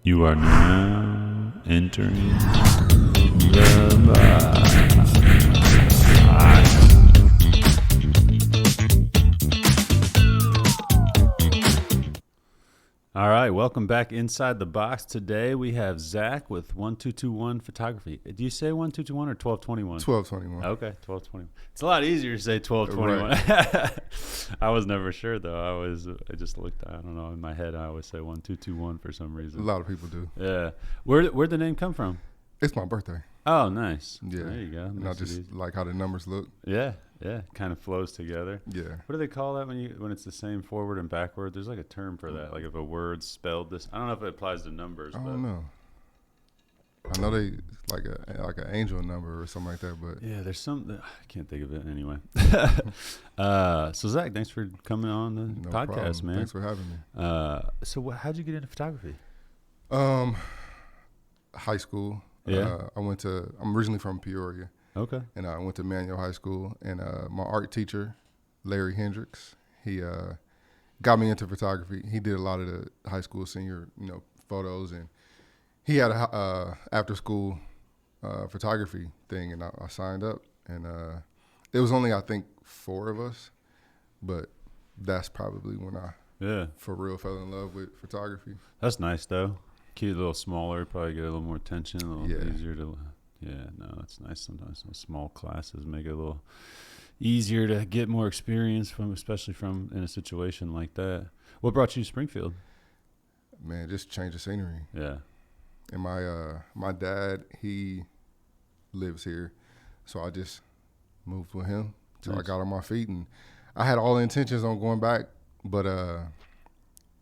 You are now entering the box. All right, welcome back inside the box. Today we have Zach with 1221 Photography. Do you say 1221 or 1221? 1221. Okay, 1221. It's a lot easier to say 1221. Right. I was never sure though. I just looked. I don't know. In my head, I always say 1221 for some reason. A lot of people do. Yeah. Where'd the name come from? It's my birthday. Oh, nice. Yeah. There you go. And I just like how the numbers look. Yeah. Kind of flows together. Yeah. What do they call that when it's the same forward and backward? There's like a term for that. Like if a word's spelled this. I don't know if it applies to numbers. I don't know. I know they like an angel number or something like that, but yeah, there's some. I can't think of it anyway. So Zach, thanks for coming on the podcast, man. Thanks for having me. So how'd you get into photography? High school. Yeah. I'm originally from Peoria. Okay. And I went to Manual High School, and my art teacher, Larry Hendricks, he got me into photography. He did a lot of the high school senior, photos, and he had a after school photography thing, and I signed up, and it was only I think 4 of us, but that's probably when I for real fell in love with photography. That's nice though. Keep it a little smaller, probably get a little more attention, a little easier to. Yeah, no, that's nice. Sometimes those small classes make it a little easier to get more experience especially from in a situation like that. What brought you to Springfield? Man, just change the scenery. Yeah. And my dad, he lives here, so I just moved with him till I got on my feet, and I had all the intentions on going back, but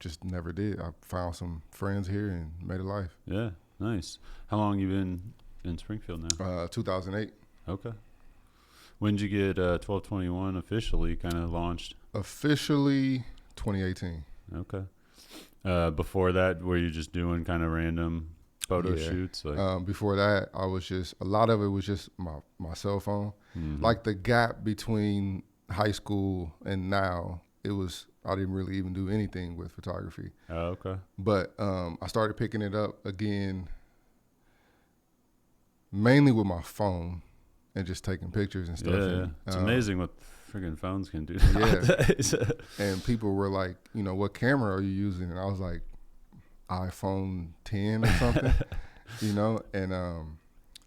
just never did. I found some friends here and made a life. Yeah, nice. How long you been in Springfield now? 2008. Okay. When did you get 1221 officially kind of launched? Officially 2018. Okay. Before that, were you just doing kind of random photo shoots? Before that, a lot of it was just my cell phone. Mm-hmm. Like the gap between high school and now, I didn't really even do anything with photography. Oh, okay. But I started picking it up again, mainly with my phone and just taking pictures and stuff. Yeah, it's amazing what freaking phones can do nowadays. And people were like, what camera are you using? And I was like, iPhone 10 or something, And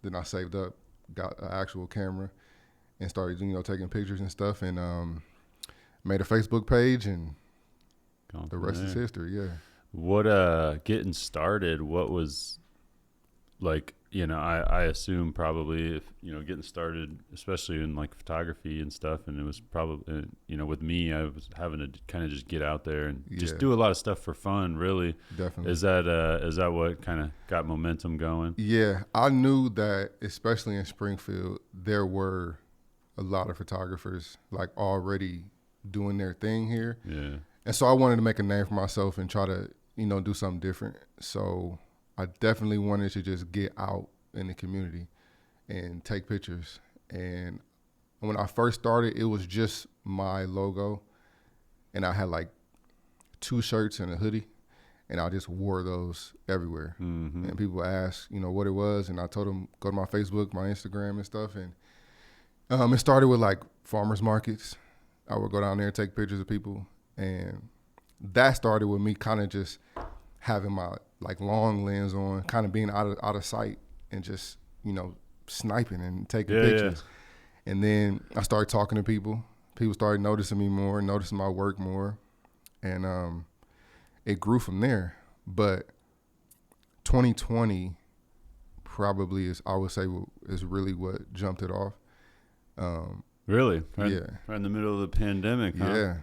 then I saved up, got an actual camera, and started, taking pictures and stuff, and made a Facebook page, and the rest is history. Yeah. What getting started? What was like? I assume probably if getting started, especially in like photography and stuff, and it was probably with me, I was having to kind of just get out there and just do a lot of stuff for fun. Really, definitely. Is that what kind of got momentum going? Yeah, I knew that, especially in Springfield, there were a lot of photographers like already doing their thing here. Yeah, and so I wanted to make a name for myself and try to do something different. So I definitely wanted to just get out in the community and take pictures. And when I first started, it was just my logo, and I had like 2 shirts and a hoodie, and I just wore those everywhere. Mm-hmm. And people asked, what it was, and I told them go to my Facebook, my Instagram, and stuff. And it started with like farmers markets. I would go down there and take pictures of people, and that started with me kind of just having my like long lens on, kind of being out of sight, and just sniping and taking pictures. Yeah. And then I started talking to people. People started noticing me more, noticing my work more, and it grew from there. But 2020 probably I would say is really what jumped it off. Really? Right in the middle of the pandemic, huh?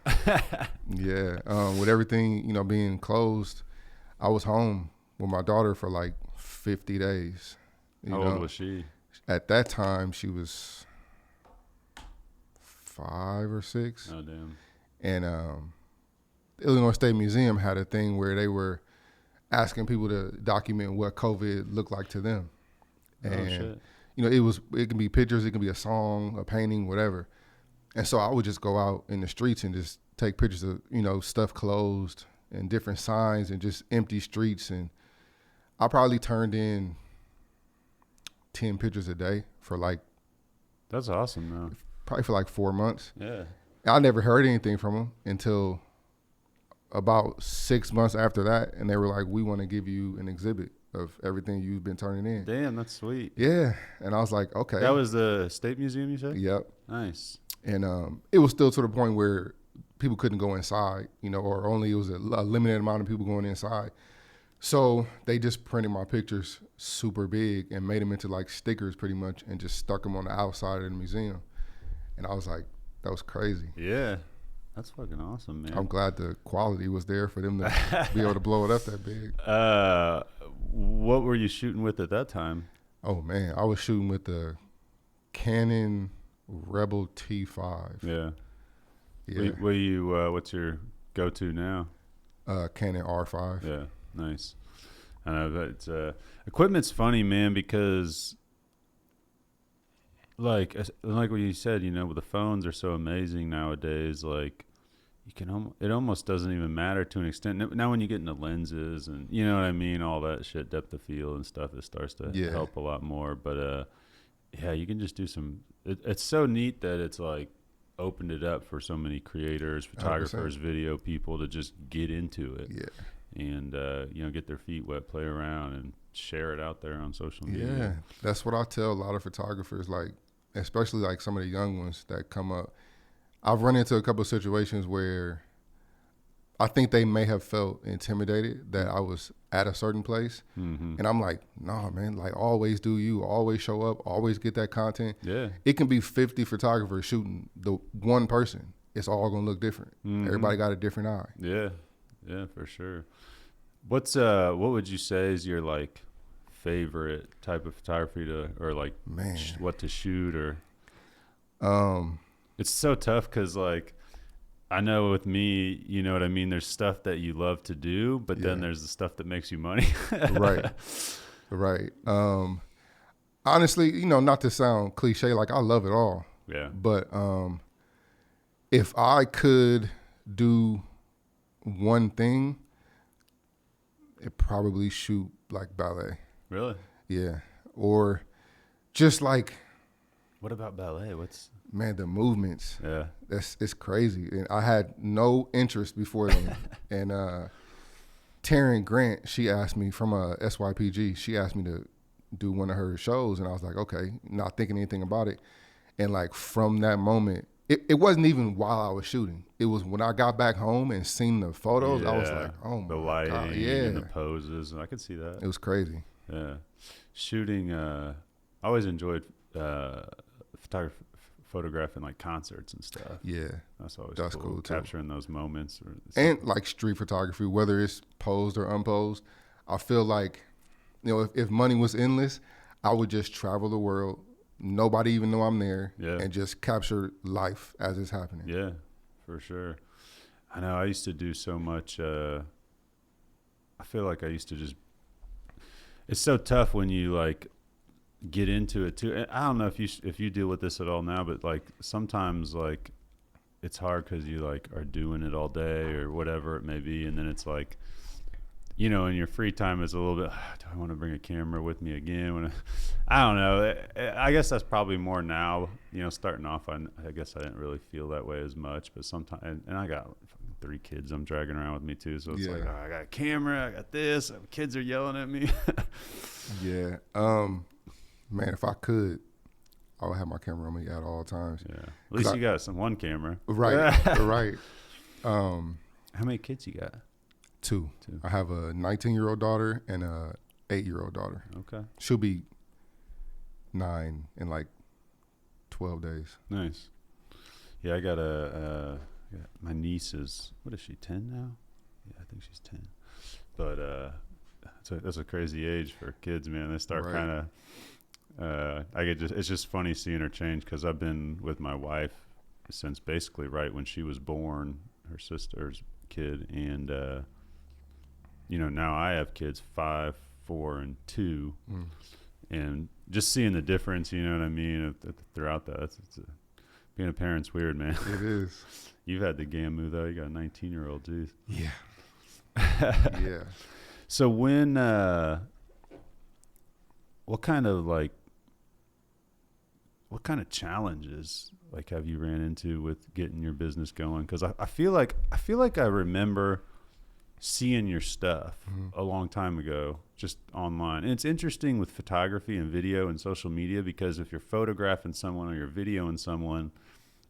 Yeah. With everything being closed, I was home with my daughter for like 50 days. How old was she? At that time, she was 5 or 6. Oh, damn. And the Illinois State Museum had a thing where they were asking people to document what COVID looked like to them. And, shit. It can be pictures, it can be a song, a painting, whatever. And so I would just go out in the streets and just take pictures of, stuff closed and different signs and just empty streets. And I probably turned in 10 pictures a day for like That's awesome, though. probably for like 4 months. Yeah. I never heard anything from them until about 6 months after that, and they were like, "We want to give you an exhibit of everything you've been turning in." Damn, that's sweet. Yeah, and I was like, "Okay." That was the State Museum, you said? Yep. Nice. And it was still to the point where people couldn't go inside, or only it was a limited amount of people going inside. So they just printed my pictures super big and made them into like stickers pretty much, and just stuck them on the outside of the museum. And I was like, that was crazy. Yeah. That's fucking awesome, man. I'm glad the quality was there for them to be able to blow it up that big. What were you shooting with at that time? Oh man, I was shooting with the Canon Rebel T5. Yeah. Yeah. What's your go-to now? Canon R5. Yeah. Nice. I know that equipment's funny, man, because like what you said, with the phones are so amazing nowadays. Like you can it almost doesn't even matter to an extent. Now when you get into lenses and you know what I mean, all that shit, depth of field and stuff, it starts to help a lot more. But yeah, you can just do some. It's so neat that it's like opened it up for so many creators, photographers, 100%. Video people to just get into it. Yeah. And get their feet wet, play around, and share it out there on social media. Yeah, that's what I tell a lot of photographers, like especially like some of the young ones that come up. I've run into a couple of situations where I think they may have felt intimidated that I was at a certain place, and I'm like, nah, man, like always do you, always show up, always get that content. Yeah, it can be 50 photographers shooting the one person. It's all gonna look different. Everybody got a different eye. Yeah, for sure. What would you say is your like favorite type of photography or like what to shoot or? It's so tough because like I know with me, you know what I mean. There's stuff that you love to do, but then there's the stuff that makes you money. Right. Honestly, not to sound cliche, like I love it all. Yeah. But if I could do one thing, it probably shoot like ballet. Really? Yeah. Or just like. What about ballet? Man, the movements. Yeah. It's crazy. And I had no interest before then. And Taryn Grant, she asked me from SYPG, she asked me to do one of her shows. And I was like, okay, not thinking anything about it. And like from that moment, it wasn't even while I was shooting. It was when I got back home and seen the photos, I was like, oh my God. The lighting and the poses. I could see that. It was crazy. Yeah. Shooting, I always enjoyed photographing like concerts and stuff. Yeah. That's always cool too. Capturing those moments. And like street photography, whether it's posed or unposed, I feel like, if money was endless, I would just travel the world. Nobody even know I'm there, and just capture life as it's happening. Yeah, for sure. I know I used to do so much. I feel like I used to just. It's so tough when you like get into it too. I don't know if you deal with this at all now, but like sometimes like it's hard because you like are doing it all day or whatever it may be, and then it's like. In your free time is a little bit, do I want to bring a camera with me again? I don't know. I guess that's probably more now, starting off. I guess I didn't really feel that way as much, but sometimes, and I got 3 kids I'm dragging around with me too. So it's like, I got a camera, I got this, kids are yelling at me. Yeah. Man, if I could, I would have my camera on me at all times. Yeah. At least you got one camera. Right. Right. How many kids you got? 2. I have a 19-year-old daughter and a 8-year-old daughter. Okay. She'll be 9 in like 12 days. Nice. Yeah, I got my niece is, what is she, 10 now? Yeah, I think she's 10. But that's a crazy age for kids, man. They start kind of, it's just funny seeing her change because I've been with my wife since basically right when she was born, her sister's kid, and now I have kids 5, 4, and 2, and just seeing the difference, you know what I mean, throughout that. Being a parent's weird, man. It is. You've had the gamu though. You got a 19-year-old, dude. Yeah. Yeah. So when what kind of like what kind of challenges like have you ran into with getting your business going? Because I feel like I remember seeing your stuff a long time ago just online. And it's interesting with photography and video and social media, because if you're photographing someone or you're videoing someone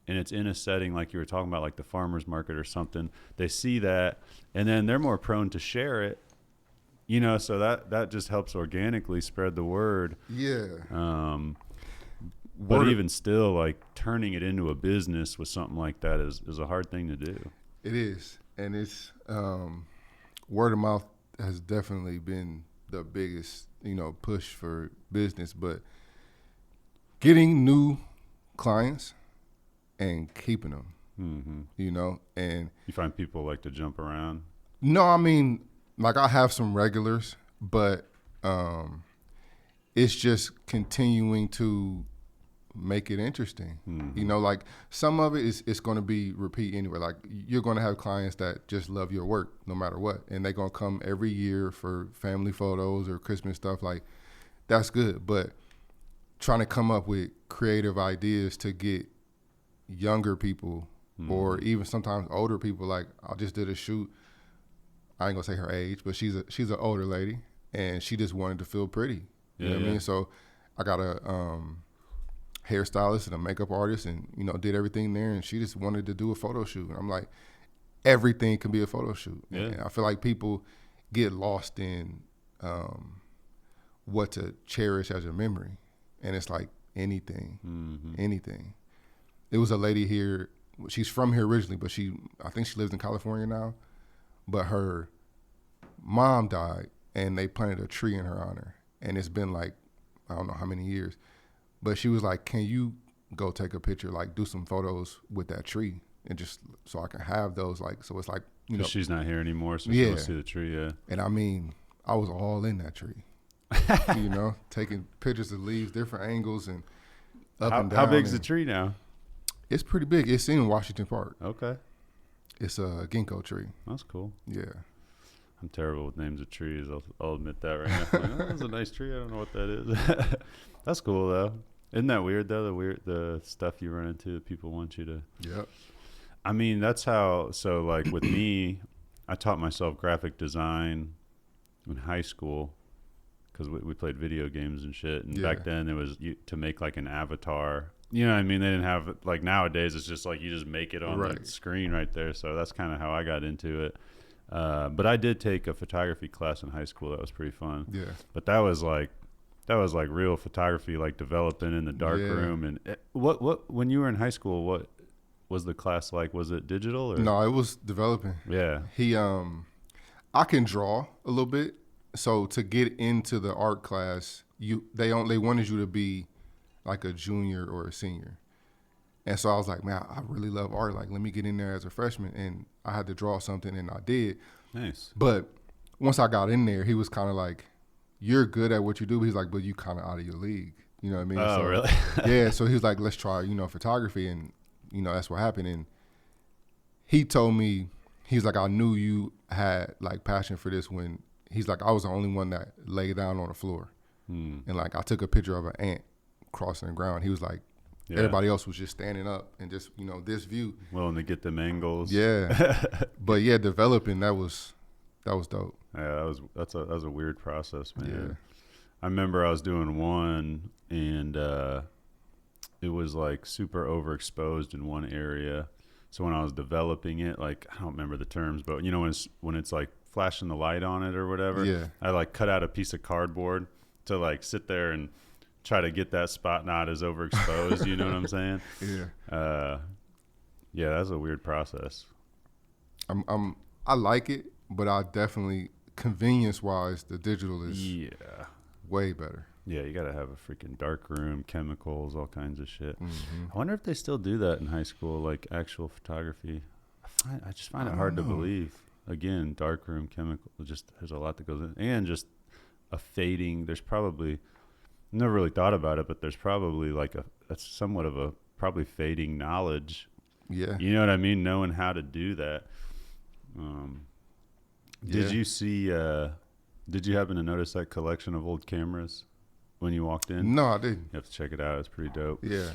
and it's in a setting like you were talking about, like the farmer's market or something, they see that and then they're more prone to share it, you know, so that just helps organically spread the word. Yeah. But even still, like turning it into a business with something like that is a hard thing to do. It is. And it's word of mouth has definitely been the biggest, you know, push for business. But getting new clients and keeping them, you know, and You find people like to jump around? no, I mean, like I have some regulars, but it's just continuing to make it interesting. You know, like some of it is it's going to be repeat anyway. Like you're going to have clients that just love your work no matter what, and they're going to come every year for family photos or Christmas stuff. Like that's good, but trying to come up with creative ideas to get younger people or even sometimes older people. Like I just did a shoot. I ain't gonna say her age, but she's an older lady, and she just wanted to feel pretty. You know what I mean? So I got a hairstylist and a makeup artist, and you know, did everything there, and she just wanted to do a photo shoot. And I'm like, everything can be a photo shoot. Yeah. And I feel like people get lost in what to cherish as a memory, and it's like anything, anything. It was a lady here. She's from here originally, but I think she lives in California now. But her mom died, and they planted a tree in her honor. And it's been like, I don't know how many years. But she was like, can you go take a picture, like do some photos with that tree, and just so I can have those, like, so it's like, you know. She's not here anymore, so she'll see the tree, yeah. And I mean, I was all in that tree, you know, taking pictures of leaves, different angles, and up and down. How big's the tree now? It's pretty big. It's in Washington Park. Okay. It's a ginkgo tree. That's cool. Yeah. I'm terrible with names of trees. I'll admit that right now. Like, oh, that's a nice tree. I don't know what that is. That's cool though. Isn't that weird though? The stuff you run into that people want you to. Yep. I mean, that's how. So like with me, I taught myself graphic design in high school because we played video games and shit. And back then it was to make like an avatar. You know what I mean? They didn't have, like nowadays, it's just like you just make it on the screen right there. So that's kind of how I got into it. But I did take a photography class in high school. That was pretty fun. Yeah. But that was like real photography, like developing in the dark room. And what when you were in high school, what was the class like? Was it digital or? No, it was developing. Yeah. I can draw a little bit. So to get into the art class, they wanted you to be like a junior or a senior. And so I was like, man, I really love art. Like, let me get in there as a freshman. And I had to draw something, and I did. Nice. But once I got in there, he was kind of like, you're good at what you do. He's like, but you kind of out of your league. You know what I mean? Oh, so, really? Yeah. So he was like, let's try, photography. And, that's what happened. And he told me, he's like, I knew you had like passion for this when he's like, I was the only one that laid down on the floor. And like, I took a picture of an ant crossing the ground. He was like, everybody else was just standing up and just, this view. Willing to get them angles. Yeah. But yeah, developing, that was dope. Yeah, that was a weird process, man. Yeah. I remember I was doing one, and it was like super overexposed in one area. So when I was developing it, like, I don't remember the terms, but when it's like flashing the light on it or whatever, I like cut out a piece of cardboard to like sit there and try to get that spot not as overexposed. You know what I'm saying? Yeah. Yeah, that's a weird process. I like it, but I definitely, convenience wise, the digital is way better. Yeah, you got to have a freaking dark room, chemicals, all kinds of shit. I wonder if they still do that in high school, like actual photography. I just find it hard to believe. Again, dark room, chemical, just there's a lot that goes in, and just a fading. There's probably, never really thought about it, but there's probably like that's somewhat of a probably fading knowledge. Yeah. You know what I mean? Knowing how to do that. Did you see? Did you happen to notice that collection of old cameras? when you walked in? No, I didn't. You have to check it out. It's pretty dope. Yeah.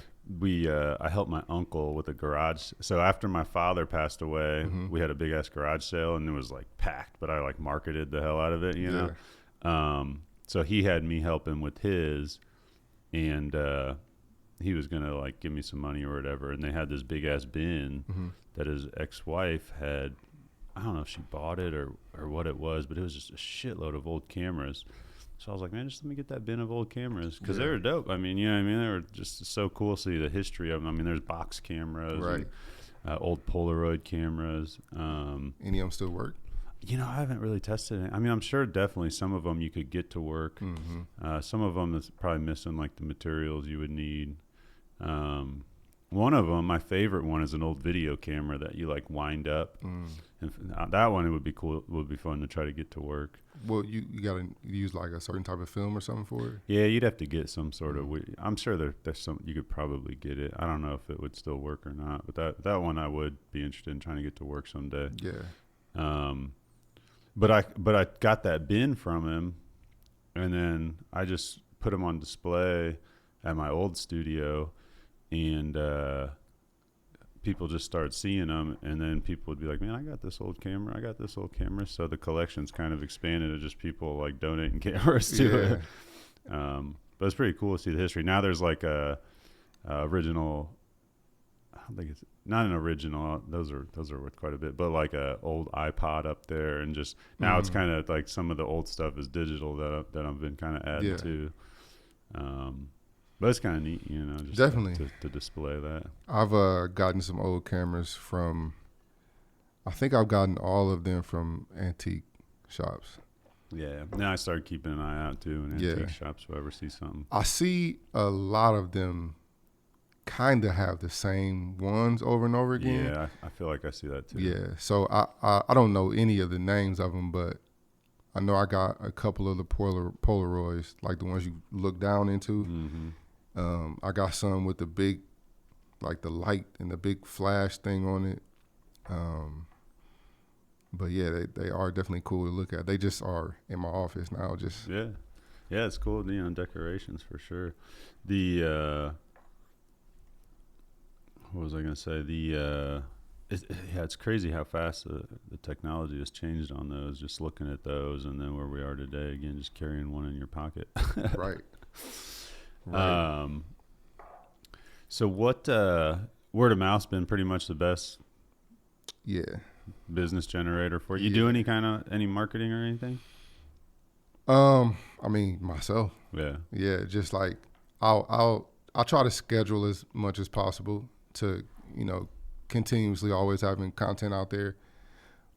I helped my uncle with a garage. So after my father passed away, we had a big ass garage sale, and it was like packed, but I like marketed the hell out of it, you know? So he had me help him with his, and he was gonna like give me some money or whatever. And they had this big ass bin that his ex-wife had. I don't know if she bought it or what it was, but it was just a shitload of old cameras. So I was like, man, just let me get that bin of old cameras, because they were dope. I mean, you know what I mean? They were just so cool to see the history of them. I mean, there's box cameras, Right. and, old Polaroid cameras. Any of them still work? You know, I haven't really tested it. I mean, I'm sure definitely some of them you could get to work. Some of them is probably missing like the materials you would need. One of them, my favorite one, is an old video camera that you like wind up. And that one, it would be cool. It would be fun to try to get to work. Well, you got to use like a certain type of film or something for it? Yeah, you'd have to get some sort of. I'm sure there's some. You could probably get it. I don't know if it would still work or not, but that one I would be interested in trying to get to work someday. Yeah. But I got that bin from him, and then I just put him on display at my old studio, and people just started seeing them, and then people would be like, man, I got this old camera. So the collection's kind of expanded to just people like donating cameras to it. But it's pretty cool to see the history. Now there's like a original, I don't think it's not an original, those are worth quite a bit, but like a old iPod up there, and just now it's kind of like some of the old stuff is digital that I've been kind of adding to. But it's kind of neat, you know, just definitely to display that. I've gotten some old cameras from, I think I've gotten all of them from antique shops. Yeah. Now I started keeping an eye out too in antique shops if I ever see something. I see a lot of them kind of have the same ones over and over again. Yeah, I feel like I see that too. Yeah. So I don't know any of the names of them, but I know I got a couple of the Polaroids, like the ones you look down into. I got some with the big, like the light and the big flash thing on it. But yeah, they are definitely cool to look at. They just are in my office now. Just yeah, it's cool. You know, decorations for sure. The what was I gonna say? It's crazy how fast the technology has changed on those. Just looking at those, and then where we are today, again, just carrying one in your pocket. Right. So what word of mouth's been pretty much the best business generator for you? Do any marketing or anything? I mean, myself. Yeah, just like I'll try to schedule as much as possible to, you know, continuously always having content out there.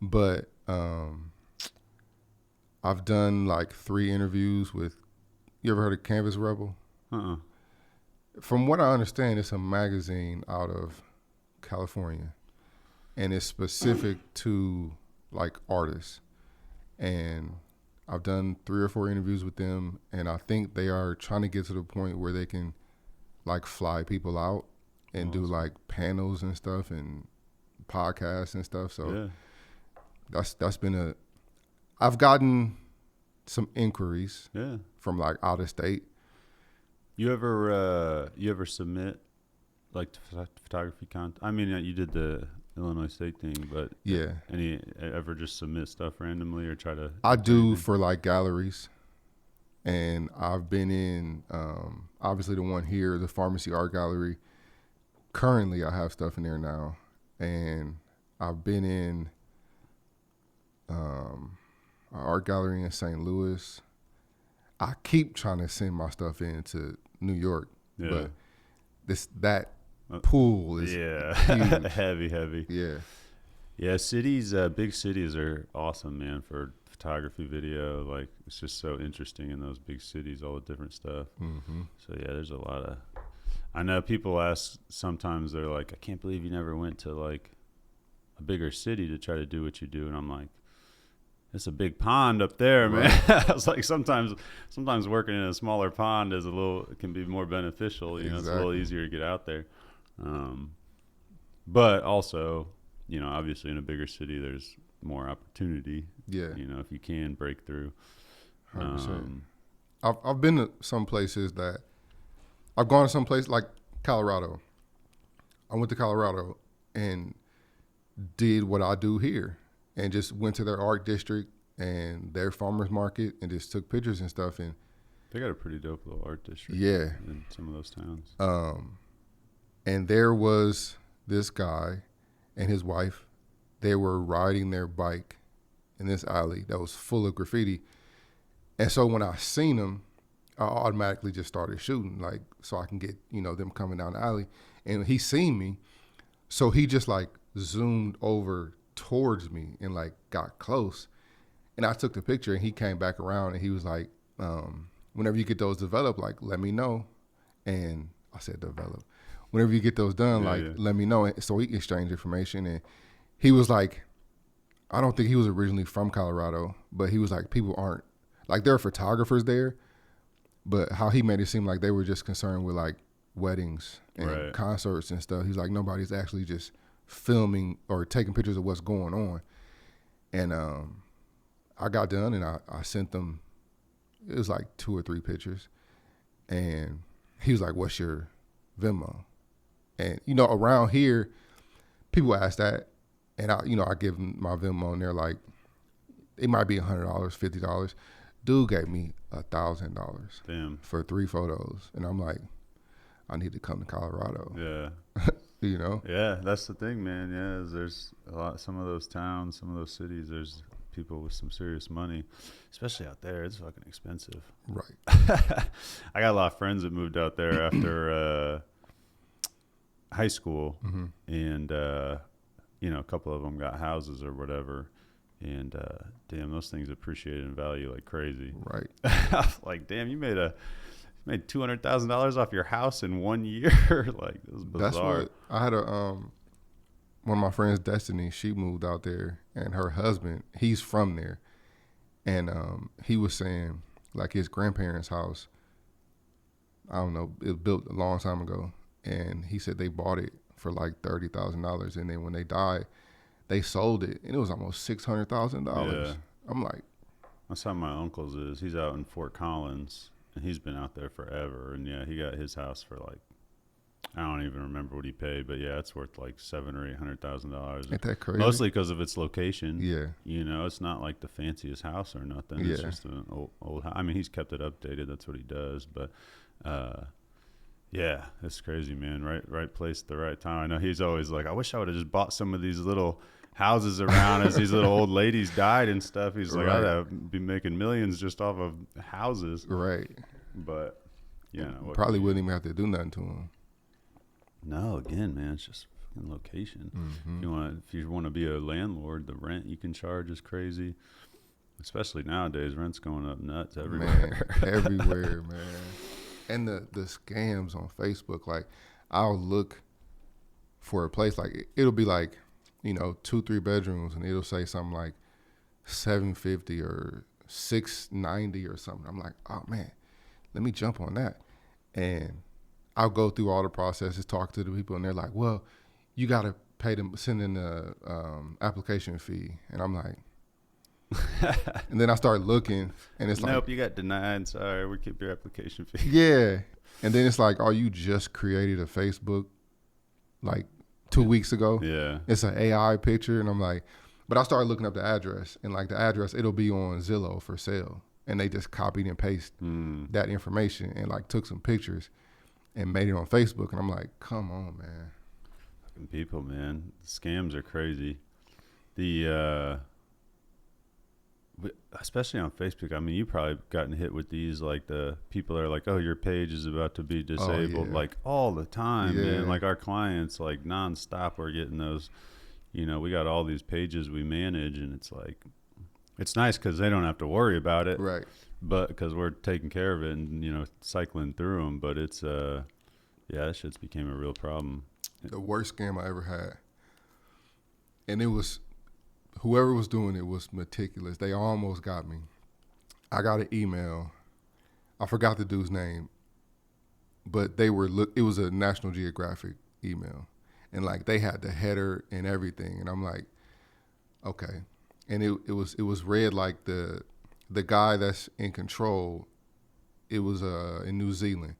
But I've done like 3 interviews with, you ever heard of Canvas Rebel? From what I understand, it's a magazine out of California, and it's specific to like artists. And I've done 3 or 4 interviews with them, and I think they are trying to get to the point where they can like fly people out and do like panels and stuff and podcasts and stuff. So that's been I've gotten some inquiries from like out of state. You ever submit like photography content? I mean, you did the Illinois State thing, but ever just submit stuff randomly or try to? I do for like galleries, and I've been in obviously the one here, the Pharmacy Art Gallery. Currently, I have stuff in there now, and I've been in an art gallery in St. Louis. I keep trying to send my stuff into New York, but that pool is huge. heavy. Yeah. Cities, big cities are awesome, man, for photography, video. Like, it's just so interesting in those big cities, all the different stuff. So yeah, there's a lot of. I know people ask sometimes. They're like, I can't believe you never went to like a bigger city to try to do what you do, and I'm like, it's a big pond up there, man. I was like, sometimes working in a smaller pond can be more beneficial. You know, it's a little easier to get out there. But also, you know, obviously in a bigger city, there's more opportunity. You know, if you can break through. I've been to some places that I've gone to some place like Colorado. I went to Colorado and did what I do here, and just went to their art district and their farmers market and just took pictures and stuff. And They got a pretty dope little art district. yeah, In some of those towns. And there was this guy and his wife. They were riding their bike in this alley that was full of graffiti. And so when I seen them, I automatically just started shooting, like, so I can get, them coming down the alley. And he seen me, so he just like zoomed over towards me and like got close. And I took the picture, and he came back around, and he was like, whenever you get those developed, like, let me know. And I said develop. Whenever you get those done, let me know. And so we exchanged information. And he was like, I don't think he was originally from Colorado, but he was like, people aren't, like, there are photographers there, but how he made it seem like they were just concerned with like weddings and concerts and stuff. He's like, nobody's actually just filming or taking pictures of what's going on. And I got done, and I sent them, it was like 2 or 3 pictures. And he was like, what's your Venmo? And, around here, people ask that. And I give them my Venmo, and they're like, it might be $100, $50. Dude gave me $1,000 for 3 photos. And I'm like, I need to come to Colorado. Yeah. Yeah, that's the thing, man. Yeah, there's some of those towns, some of those cities, there's people with some serious money, especially out there. It's fucking expensive. Right. I got a lot of friends that moved out there after high school, and a couple of them got houses or whatever, and damn, those things appreciated in value like crazy. Right. Like, damn, you made $200,000 off your house in 1 year. Like, it was bizarre. That's what I had one of my friends, Destiny. She moved out there, and her husband, he's from there, and he was saying like his grandparents' house, I don't know, it was built a long time ago, and he said they bought it for like $30,000, and then when they died, they sold it, and it was almost $600,000. Yeah. I'm like, that's how my uncle's is. He's out in Fort Collins, and he's been out there forever. And yeah, he got his house for like, I don't even remember what he paid, but yeah, it's worth like $700,000 or $800,000. Ain't that crazy? Mostly because of its location. Yeah. It's not like the fanciest house or nothing. Yeah. It's just an old house. I mean, he's kept it updated. That's what he does. But yeah, it's crazy, man. Right place at the right time. I know he's always like, I wish I would have just bought some of these little houses around as these little old ladies died and stuff. He's like, I'd be making millions just off of houses. Right. But probably wouldn't even have to do nothing to them. No, again, man, it's just fucking location. Mm-hmm. If you want to be a landlord, the rent you can charge is crazy. Especially nowadays, rent's going up nuts everywhere. Man, everywhere, man. And the scams on Facebook, like, I'll look for a place, like, it'll be like, 2-3 bedrooms, and it'll say something like $750 or $690 or something. I'm like, oh man, let me jump on that. And I'll go through all the processes, talk to the people, and they're like, well, you got to pay them, send in the application fee. And I'm like, and then I start looking, and it's like, nope, you got denied. Sorry, we keep your application fee. Yeah. And then it's like, oh, you just created a Facebook like 2 weeks ago. Yeah. It's an AI picture. And I'm like, but I started looking up the address, and like the address, it'll be on Zillow for sale. And they just copied and pasted that information and like took some pictures and made it on Facebook. And I'm like, come on, man. Fucking people, man. The scams are crazy. Especially on Facebook. I mean, you probably gotten hit with these, like the people are like, oh, your page is about to be disabled, like all the time, man. Like our clients, like nonstop, we're getting those, we got all these pages we manage, and it's like, it's nice because they don't have to worry about it. Right. But because we're taking care of it and, cycling through them. But it's, that shit's became a real problem. The worst scam I ever had. And it was, whoever was doing it was meticulous. They almost got me. I got an email. I forgot the dude's name, but it was a National Geographic email, and like they had the header and everything. And I'm like, okay. And it was read like the guy that's in control it was in New Zealand,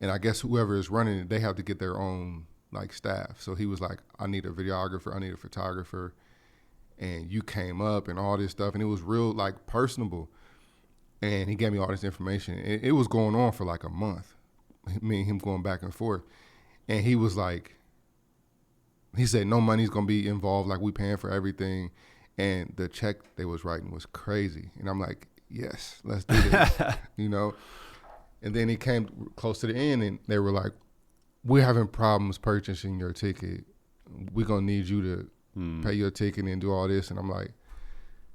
and I guess whoever is running it, they have to get their own like staff. So he was like, I need a videographer, I need a photographer, and you came up and all this stuff, and it was real like personable. And he gave me all this information. It was going on for like a month, me and him going back and forth. And he was like, he said no money's gonna be involved, like we paying for everything. And the check they was writing was crazy. And I'm like, yes, let's do this, you know. And then he came close to the end, and they were like, we're having problems purchasing your ticket. We're gonna need you to pay your ticket and do all this. And I'm like,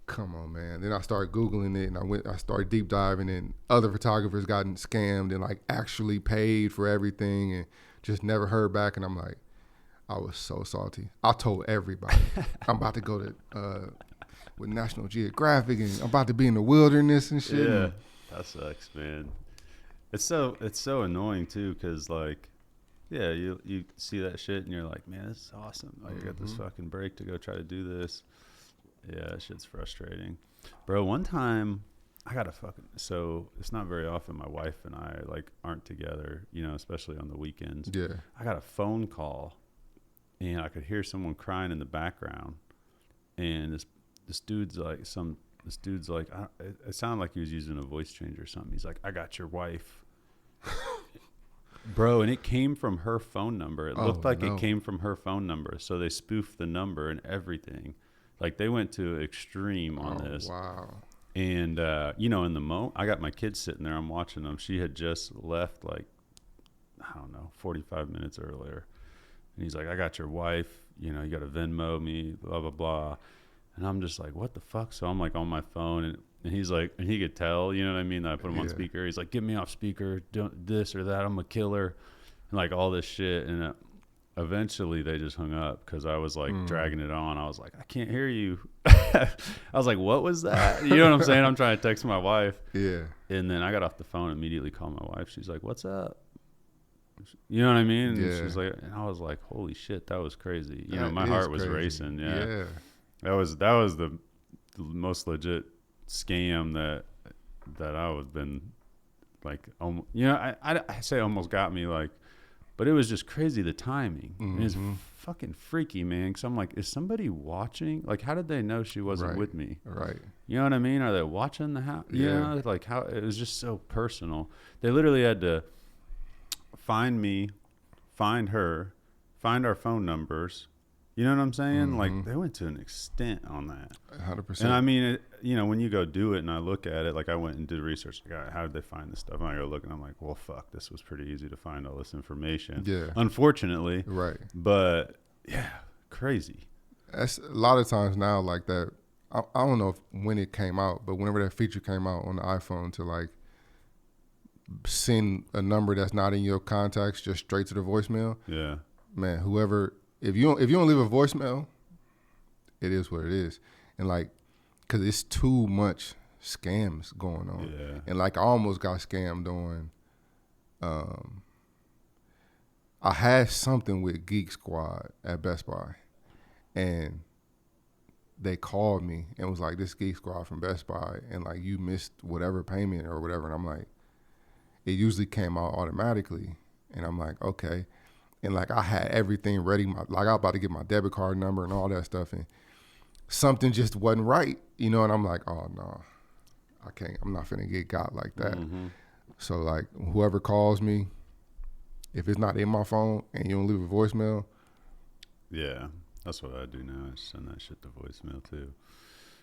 come on, man. Then I started Googling it, and I started deep diving, and other photographers gotten scammed and like actually paid for everything and just never heard back. And I'm like, I was so salty. I told everybody I'm about to go to with National Geographic, and I'm about to be in the wilderness and shit. Yeah, that sucks, man. It's so annoying too, because like, yeah, you see that shit and you're like, man, this is awesome. Like, I got this fucking break to go try to do this. Yeah, that shit's frustrating, bro. One time, I got a fucking, so it's not very often my wife and I like aren't together, you know, especially on the weekends. Yeah. I got a phone call, and I could hear someone crying in the background, and this dude's like it sounded like he was using a voice change or something. He's like, I got your wife. Bro, and it came from her phone number. It looked like it came from her phone number. So they spoofed the number and everything. Like, they went to extreme on this. Wow. And, you know, in the moment, I got my kids sitting there. I'm watching them. She had just left, like, I don't know, 45 minutes earlier. And he's like, I got your wife. You know, you got to Venmo me, blah, blah, blah. And I'm just like, what the fuck? So I'm, like, on my phone. And he's like, and he could tell, you know what I mean? That I put him on speaker. He's like, get me off speaker. Don't this or that. I'm a killer. And, like, all this shit. And eventually they just hung up because I was like dragging it on. I was like, I can't hear you. I was like, what was that? You know what I'm saying? I'm trying to text my wife. Yeah. And then I got off the phone, immediately called my wife. She's like, what's up? You know what I mean? And she's like, and I was like, holy shit, that was crazy. You know, my heart was racing. Yeah. That was the most legit scam that I would been like, you know, I say almost got me, like, but it was just crazy, the timing. Mm-hmm. It's fucking freaky, man. Because I'm like, is somebody watching? Like, how did they know she wasn't with me? Right. You know what I mean? Are they watching the house? Yeah. You know, like, how it was just so personal. They literally had to find me, find her, find our phone numbers. You know what I'm saying? Mm-hmm. Like, they went to an extent on that. 100%. And I mean, you know, when you go do it and I look at it, like, I went and did research. Like, how did they find this stuff? And I go look and I'm like, well, fuck, this was pretty easy to find all this information. Yeah. Unfortunately. Right. But yeah, crazy. That's a lot of times now, like that. I don't know when it came out, but whenever that feature came out on the iPhone to like send a number that's not in your contacts just straight to the voicemail. Yeah. Man, whoever. If you don't leave a voicemail, it is what it is. And like, cause it's too much scams going on. Yeah. And like, I almost got scammed on. I had something with Geek Squad at Best Buy, and they called me and was like, "This Geek Squad from Best Buy, and like you missed whatever payment or whatever." And I'm like, it usually came out automatically, and I'm like, okay. And like, I had everything ready. Like, I was about to get my debit card number and all that stuff. And something just wasn't right, you know? And I'm like, oh, no, I can't. I'm not finna get got like that. Mm-hmm. So, like, whoever calls me, if it's not in my phone and you don't leave a voicemail. Yeah, that's what I do now. I send that shit to voicemail, too.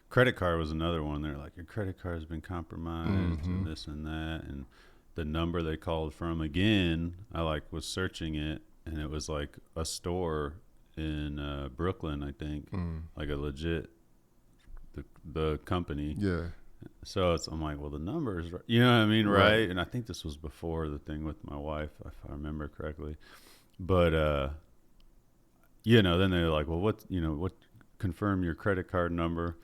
Credit card was another one. They're like, your credit card has been compromised and this and that. And the number they called from, again, I, like, was searching it. And it was like a store in Brooklyn, I think, like a legit the company. Yeah. So I'm like, well, the numbers, you know what I mean, right? And I think this was before the thing with my wife, if I remember correctly. But you know, then they're like, well, what confirm your credit card number.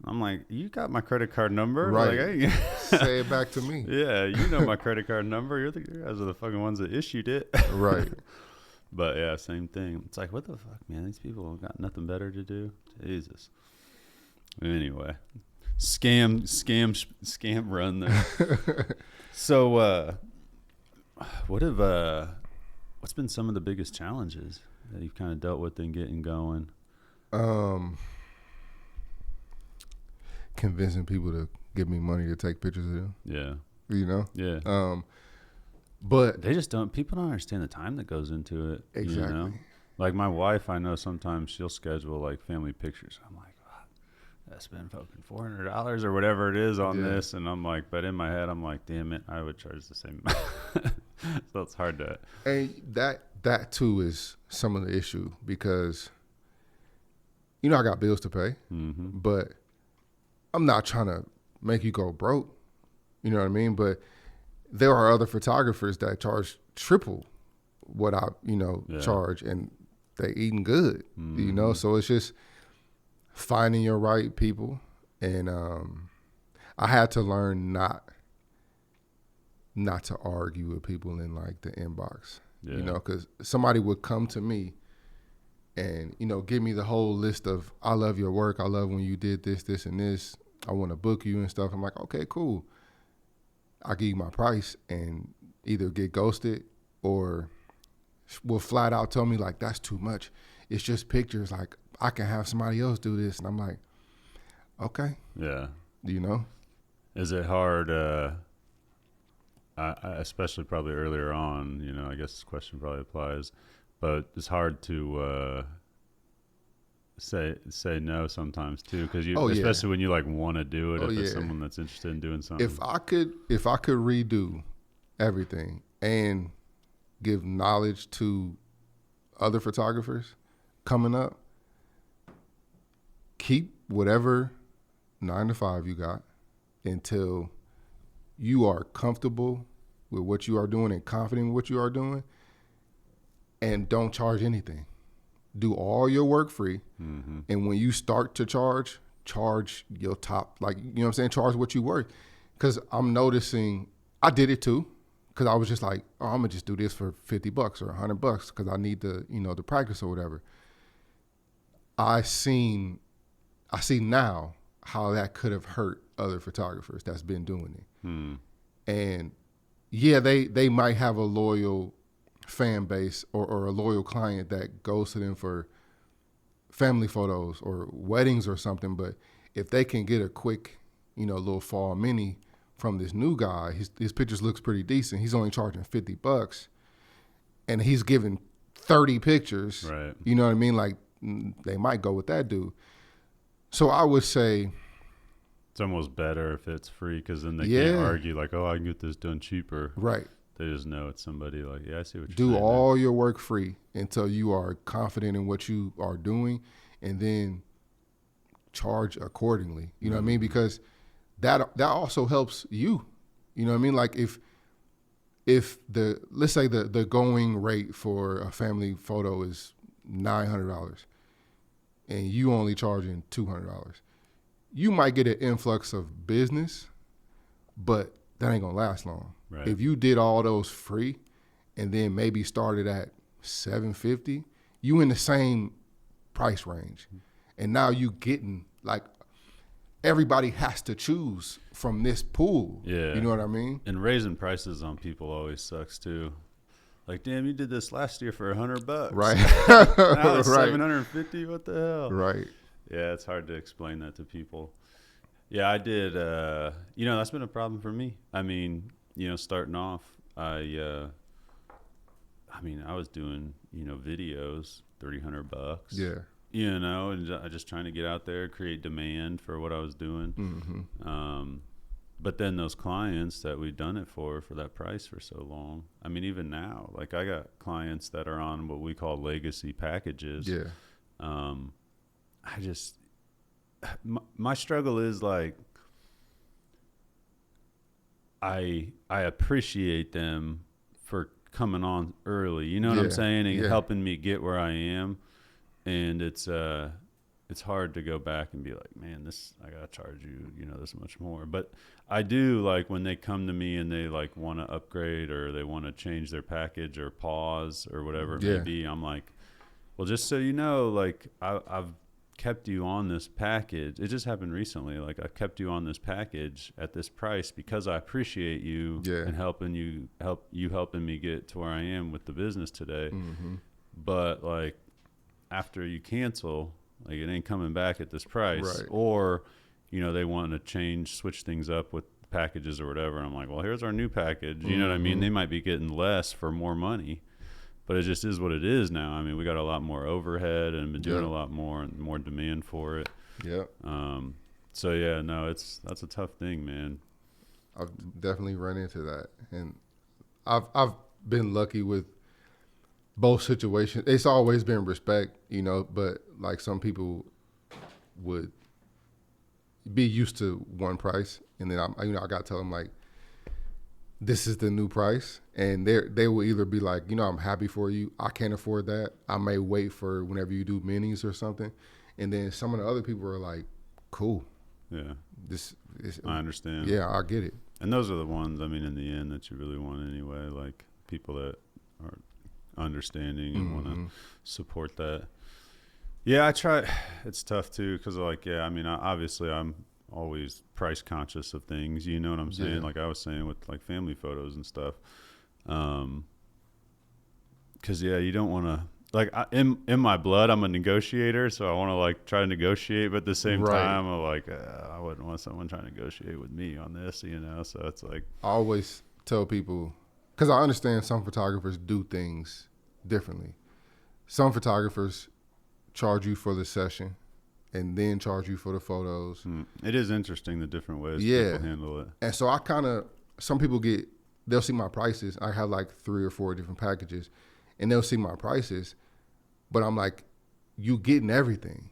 I'm like, you got my credit card number? Right. Like, hey. Say it back to me. Yeah, you know my credit card number. You guys are the fucking ones that issued it. Right. But yeah, same thing. It's like, what the fuck, man? These people got nothing better to do. Jesus. Anyway, scam run there. So, what's been some of the biggest challenges that you've kind of dealt with in getting going? Convincing people to give me money to take pictures of them. Yeah. You know? Yeah. But they just don't. People don't understand the time that goes into it. exactly. You know? Like my wife, I know sometimes she'll schedule like family pictures. I'm like, oh, I spent fucking $400 or whatever it is on this, and I'm like, but in my head, I'm like, damn it, I would charge the same amount. So it's hard to. And that too is some of the issue because, you know, I got bills to pay, but I'm not trying to make you go broke. You know what I mean? But there are other photographers that charge triple what I, charge, and they eating good, you know? So it's just finding your right people. And I had to learn not to argue with people in like the inbox, you know, because somebody would come to me and, you know, give me the whole list of, I love your work. I love when you did this, this, and this. I want to book you and stuff. I'm like, okay, cool. I'll give you my price and either get ghosted or will flat out tell me like, that's too much. It's just pictures. Like, I can have somebody else do this. And I'm like, okay. Yeah. You know? Is it hard, especially probably earlier on, you know, I guess this question probably applies, but it's hard to say no sometimes too, because especially when you like want to do it, if it's someone that's interested in doing something. If I could redo everything and give knowledge to other photographers coming up, keep whatever 9 to 5 you got until you are comfortable with what you are doing and confident in what you are doing, and don't charge anything. Do all your work free. And when you start to charge your top, like, you know what I'm saying? Charge what you worth. Because I'm noticing, I did it too. Because I was just like, oh, I'm going to just do this for $50 or $100 because I need the, you know, the practice or whatever. I see now how that could have hurt other photographers that's been doing it. And yeah, they might have a loyal fan base or a loyal client that goes to them for family photos or weddings or something, but if they can get a quick, you know, little fall mini from this new guy, his pictures looks pretty decent. He's only charging $50 and he's giving 30 pictures. Right. You know what I mean? Like, they might go with that dude. So I would say it's almost better if it's free, because then they can't argue like, oh, I can get this done cheaper. Right. They just know it's somebody like, I see what you're saying. Do all your work free until you are confident in what you are doing, and then charge accordingly. You know what I mean? Because that also helps you. You know what I mean? Like if let's say the going rate for a family photo is $900 and you only charging $200, you might get an influx of business, but that ain't gonna last long. Right. If you did all those free and then maybe started at $750, you in the same price range. And now you getting, like, everybody has to choose from this pool. Yeah. You know what I mean? And raising prices on people always sucks too. Like, damn, you did this last year for $100. Right. Now it's right. $750. What the hell? Right. Yeah, it's hard to explain that to people. Yeah, I did. You know, that's been a problem for me. I mean, you know, starting off, I was doing, you know, videos, $300. Yeah. You know, and I just trying to get out there, create demand for what I was doing. But then those clients that we've done it for that price for so long. I mean, even now, like, I got clients that are on what we call legacy packages. Yeah. My struggle is, like, I appreciate them for coming on early, you know what I'm saying, and helping me get where I am. And it's hard to go back and be like, man, I gotta charge you, you know, this much more. But I do, like, when they come to me and they like want to upgrade or they want to change their package or pause or whatever it may be, I'm like, well, just so you know, like, I've kept you on this package. It just happened recently. Like I kept you on this package at this price because I appreciate you and helping me get to where I am with the business today. Mm-hmm. But like after you cancel, like it ain't coming back at this price, Right. or they want to switch things up with packages or whatever. And I'm like, well, here's our new package. You know what I mean? They might be getting less for more money. But it just is what it is now. I mean, we got a lot more overhead and been doing a lot more and more demand for it. Yeah. So yeah, no, that's a tough thing, man. I've definitely run into that, and I've been lucky with both situations. It's always been respect, but like some people would be used to one price, and then I got to tell them like, this is the new price, and they will either be like, I'm happy for you. I can't afford that. I may wait for whenever you do minis or something, and then some of the other people are like, cool. Yeah, this is. I understand. Yeah, I get it. And those are the ones, I mean, in the end, that you really want anyway. Like people that are understanding and want to support that. Yeah, I try. It's tough too because I mean, obviously I'm always price conscious of things, you know what I'm saying? Like I was saying with like family photos and stuff. Cause you don't want to like in my blood, I'm a negotiator. So I want to like try to negotiate, but at the same time, I'm like, I wouldn't want someone trying to negotiate with me on this, So it's like, I always tell people, cause I understand some photographers do things differently. Some photographers charge you for the session and then charge you for the photos. It is interesting the different ways people handle it. And so some people they'll see my prices. I have like 3 or 4 different packages, and they'll see my prices, but I'm like, you getting everything.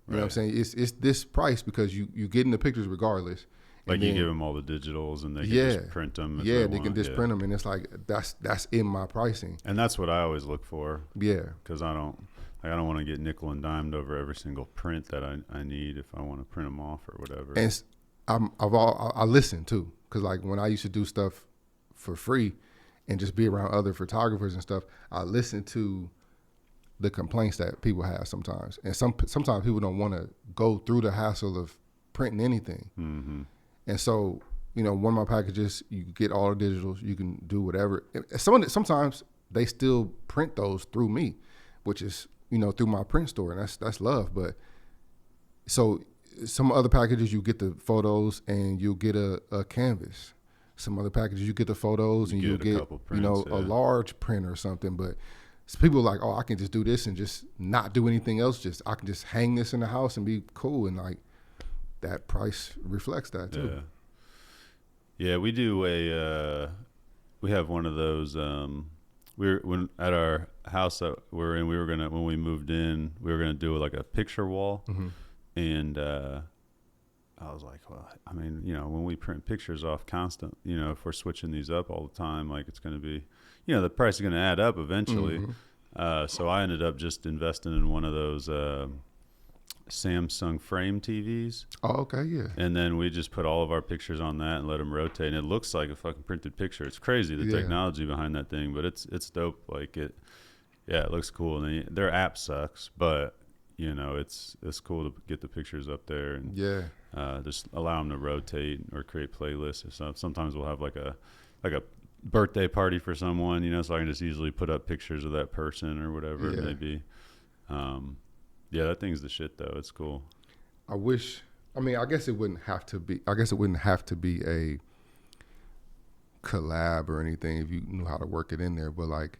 You know what I'm saying? It's this price because you getting the pictures regardless. Like you give them all the digitals and they can just print them. Yeah, they can just print them, and it's like that's in my pricing. And that's what I always look for. Yeah, because I don't want to get nickel and dimed over every single print that I need if I want to print them off or whatever. And I listen too, because like when I used to do stuff for free and just be around other photographers and stuff, I listen to the complaints that people have sometimes. And sometimes people don't want to go through the hassle of printing anything. Mm-hmm. And so, one of my packages, you get all the digitals, you can do whatever. Sometimes they still print those through me, which is, through my print store, and that's love. But so some other packages, you get the photos and you'll get a canvas. Some other packages, you get the photos and you'll get prints, a large print or something. But people are like, oh, I can just do this and just not do anything else. I can just hang this in the house and be cool. And like that price reflects that too. Yeah, we do we have one of those. When at our house that we're in, when we moved in, we were gonna do like a picture wall, and I was like, well, I mean, when we print pictures off constant, if we're switching these up all the time, like it's gonna be, the price is gonna add up eventually. So I ended up just investing in one of those Samsung frame TVs. Oh, okay, yeah. And then we just put all of our pictures on that and let them rotate, and it looks like a fucking printed picture. It's crazy the technology behind that thing, but it's dope. Like it looks cool. And their app sucks, but it's cool to get the pictures up there and just allow them to rotate or create playlists or stuff. Sometimes we'll have like a birthday party for someone, so I can just easily put up pictures of that person or whatever it may be. Yeah, that thing's the shit though. It's cool. I guess it wouldn't have to be a collab or anything if you knew how to work it in there. But like,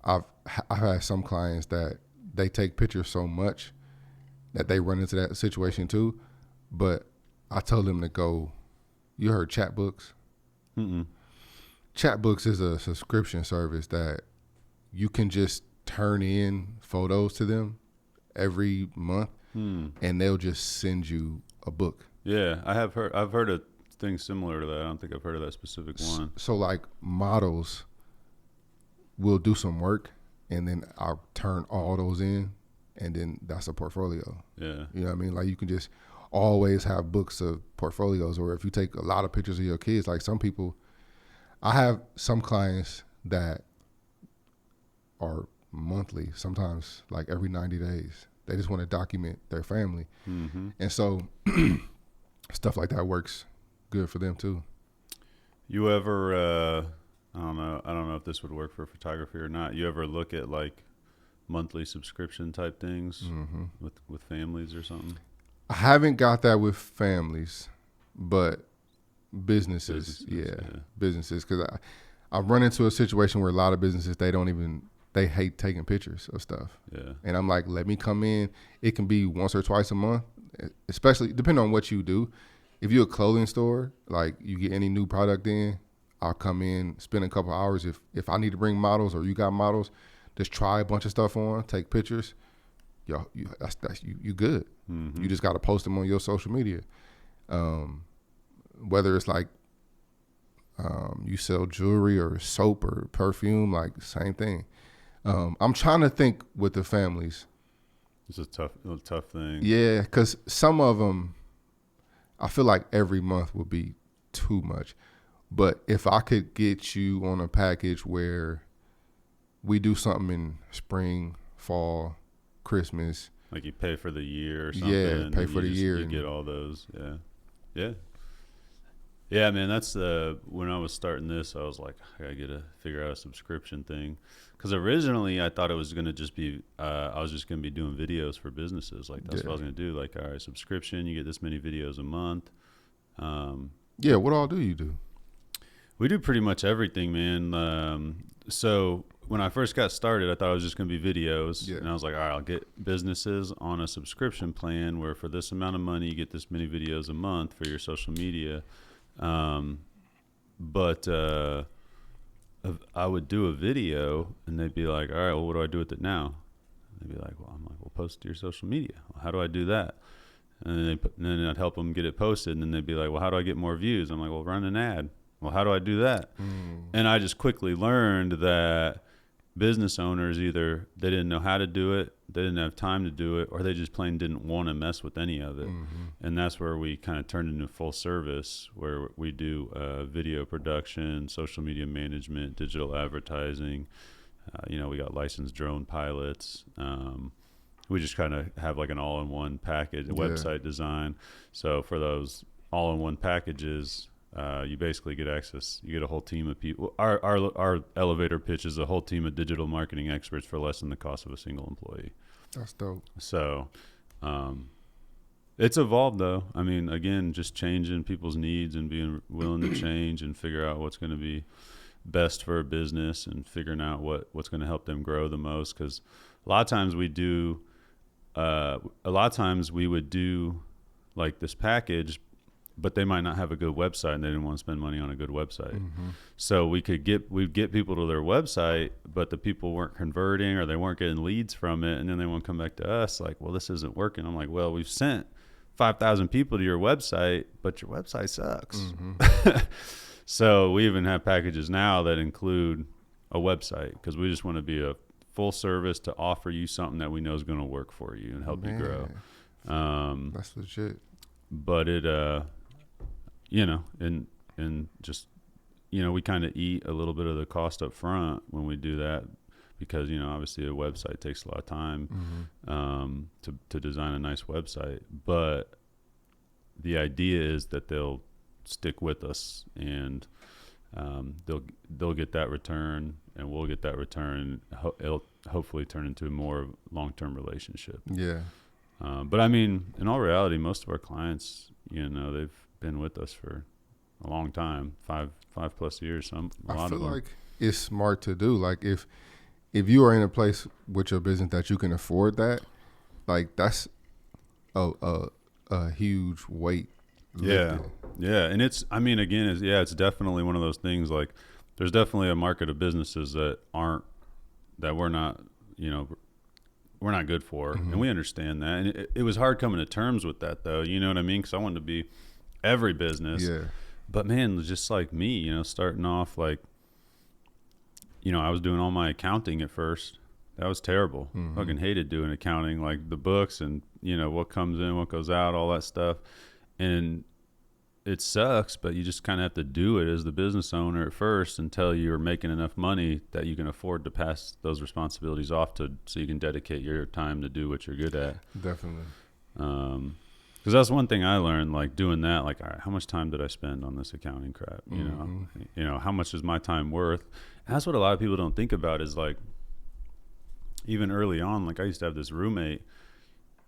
I've had some clients that they take pictures so much that they run into that situation too. But I told them to go. You heard Chatbooks? Mm-mm. Chatbooks is a subscription service that you can just turn in photos to them every month, and they'll just send you a book. Yeah, I've heard of things similar to that. I don't think I've heard of that specific one. So like models will do some work, and then I'll turn all those in, and then that's a portfolio. Yeah, you know what I mean? Like you can just always have books of portfolios, or if you take a lot of pictures of your kids, like some people, I have some clients that are monthly, sometimes like every 90 days. They just want to document their family. Mm-hmm. And so stuff like that works good for them too. You ever, I don't know if this would work for photography or not. You ever look at like monthly subscription type things with families or something? I haven't got that with families, but businesses, businesses. Because I've run into a situation where a lot of businesses, they hate taking pictures of stuff. Yeah. And I'm like, let me come in. It can be once or twice a month, especially depending on what you do. If you're a clothing store, like you get any new product in, I'll come in, spend a couple hours. If I need to bring models or you got models, just try a bunch of stuff on, take pictures. You good. Mm-hmm. You just got to post them on your social media. Whether it's like you sell jewelry or soap or perfume, like same thing. I'm trying to think with the families. It's a tough thing. Yeah, because some of them, I feel like every month would be too much. But if I could get you on a package where we do something in spring, fall, Christmas. Like you pay for the year or something. Yeah, pay for the year. You get all those. Yeah. Yeah. Yeah, man, that's when I was starting this, I was like, I got to figure out a subscription thing. Because originally I thought it was going to just be, I was just going to be doing videos for businesses. Like that's what I was going to do. Like, all right, subscription, you get this many videos a month. Yeah, what all do you do? We do pretty much everything, man. So when I first got started, I thought it was just going to be videos. Yeah. And I was like, all right, I'll get businesses on a subscription plan where for this amount of money, you get this many videos a month for your social media. But I would do a video and they'd be like, all right, well, what do I do with it now? And they'd be like, well, post it to your social media. Well, how do I do that? And then I'd help them get it posted. And then they'd be like, well, how do I get more views? I'm like, well, run an ad. Well, how do I do that? And I just quickly learned that business owners, either they didn't know how to do it, they didn't have time to do it, or they just plain didn't want to mess with any of it. And that's where we kind of turned into full service, where we do video production, social media management, digital advertising. We got licensed drone pilots. We just kind of have like an all-in-one package, website design. So for those all-in-one packages, you basically get access. You get a whole team of people. Our elevator pitch is a whole team of digital marketing experts for less than the cost of a single employee. That's dope. So, it's evolved though. I mean, again, just changing people's needs and being willing to change and figure out what's going to be best for a business and figuring out what's going to help them grow the most. Because a lot of times we would do like this package, but they might not have a good website and they didn't want to spend money on a good website. So we'd get people to their website, but the people weren't converting or they weren't getting leads from it. And then they want to come back to us like, well, this isn't working. I'm like, well, we've sent 5,000 people to your website, but your website sucks. So we even have packages now that include a website because we just want to be a full service to offer you something that we know is going to work for you and help you grow. That's legit. But it, and just, we kind of eat a little bit of the cost up front when we do that because, obviously a website takes a lot of time to design a nice website. But the idea is that they'll stick with us and they'll get that return and we'll get that return. It'll hopefully turn into a more long-term relationship. Yeah. But I mean, in all reality, most of our clients, they've been with us for a long time, 5+ years. I feel like it's smart to do. Like if you are in a place with your business that you can afford that, like that's a huge weight. Yeah. Yeah. And it's definitely one of those things. Like there's definitely a market of businesses that we're not, we're not good for. And we understand that. And it was hard coming to terms with that though. You know what I mean? Cause I wanted to be every business. Yeah. But man, just like me, starting off like, I was doing all my accounting at first. That was terrible. Fucking hated doing accounting, like the books and, what comes in, what goes out, all that stuff. And it sucks, but you just kind of have to do it as the business owner at first until you're making enough money that you can afford to pass those responsibilities off to, so you can dedicate your time to do what you're good at. Definitely. Because that's one thing I learned, like doing that, like, all right, how much time did I spend on this accounting crap? You know, how much is my time worth? And that's what a lot of people don't think about is like, even early on, like I used to have this roommate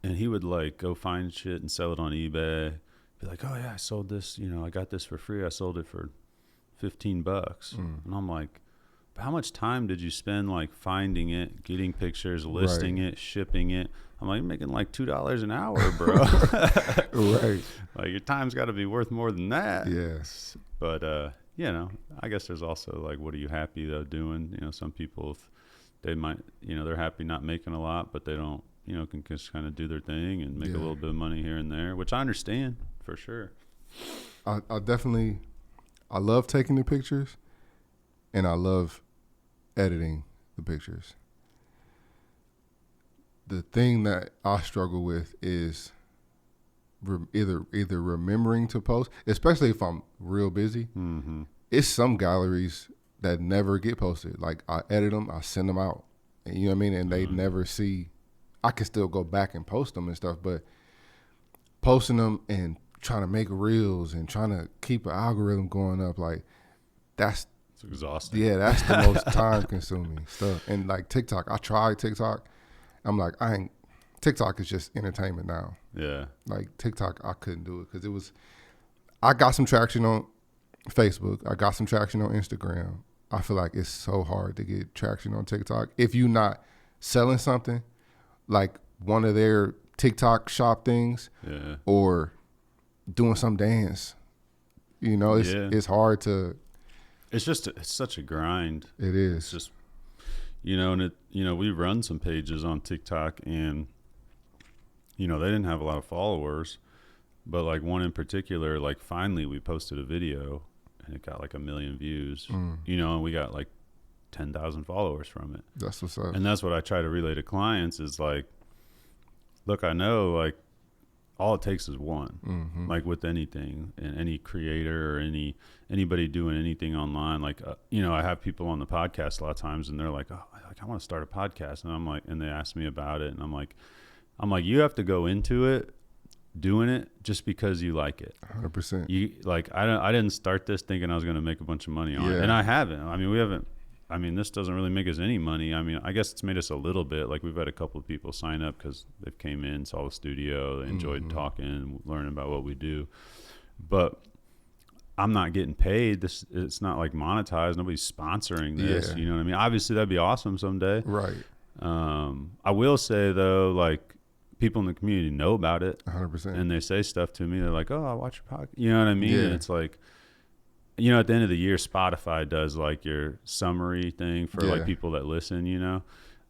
and he would like go find shit and sell it on eBay. Be like, oh yeah, I sold this, you know, I got this for free. I sold it for $15. And I'm like, how much time did you spend like finding it, getting pictures, listing it, shipping it? I'm like, you're making like $2 an hour, bro. Right. Like your time's got to be worth more than that. Yes. But, you know, I guess there's also like, what are you happy though doing? You know, some people, they might, you know, they're happy not making a lot, but they don't, you know, can just kind of do their thing and make a little bit of money here and there, which I understand for sure. I definitely, I love taking the pictures and I love editing the pictures. The thing that I struggle with is either remembering to post, especially if I'm real busy. Mm-hmm. It's some galleries that never get posted. Like I edit them, I send them out, and you know what I mean, and they never see. I can still go back and post them and stuff, but posting them and trying to make reels and trying to keep an algorithm going up, like it's exhausting. Yeah, that's the most time consuming stuff. And like TikTok, I tried TikTok. I'm like, TikTok is just entertainment now. Yeah. Like TikTok, I couldn't do it because I got some traction on Facebook. I got some traction on Instagram. I feel like it's so hard to get traction on TikTok. If you're not selling something, like one of their TikTok shop things, or doing some dance, you know, it's hard to. It's such a grind. It is. It's just, you know, and we run some pages on TikTok and, you know, they didn't have a lot of followers, but like one in particular, like finally we posted a video and it got like 1 million views, you know, and we got like 10,000 followers from it. That's what's up. And that's what I try to relay to clients is like, look, I know like all it takes is one, like with anything and any creator or anybody doing anything online. Like, you know, I have people on the podcast a lot of times and they're like, oh, I want to start a podcast. And I'm like, and they ask me about it. And I'm like, you have to go into it doing it just because you like it. 100%. You like, I didn't start this thinking I was going to make a bunch of money on it. And I haven't. I mean, this doesn't really make us any money. I mean, I guess it's made us a little bit. Like we've had a couple of people sign up because they've came in, saw the studio, they enjoyed talking, learning about what we do. But I'm not getting paid. It's not like monetized. Nobody's sponsoring this. You know what I mean? Obviously, that'd be awesome someday. Right. I will say though, like people in the community know about it, 100%, and they say stuff to me. They're like, "Oh, I watch your podcast." You know what I mean? Yeah. And it's like, you know, at the end of the year, Spotify does like your summary thing for like people that listen, you know?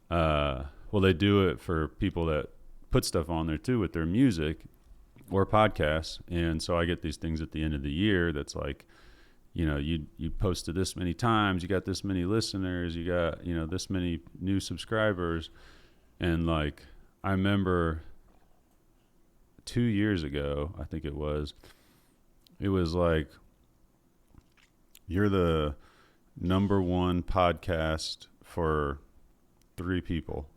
Well, they do it for people that put stuff on there too with their music or podcasts. And so I get these things at the end of the year that's like, you know, you posted this many times, you got this many listeners, you got, you know, this many new subscribers. And like, I remember 2 years ago, I think it was like, you're the number one podcast for 3 people.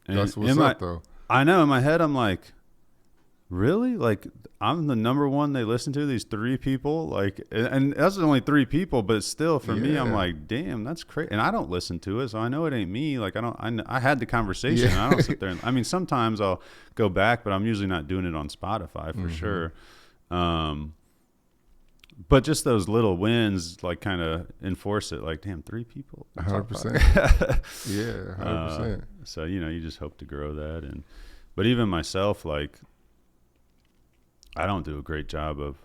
And that's what's up, though. I know. In my head, I'm like, really? Like, I'm the number one they listen to, these 3 people? Like, and that's only 3 people, but still, for me, I'm like, damn, that's crazy. And I don't listen to it, so I know it ain't me. Like, I had the conversation. I don't sit there. I mean, sometimes I'll go back, but I'm usually not doing it on Spotify for sure. But just those little wins, like, kind of enforce it. Like, damn, 3 people. 100%. Yeah, 100%. So, you know, you just hope to grow that. But even myself, like, I don't do a great job of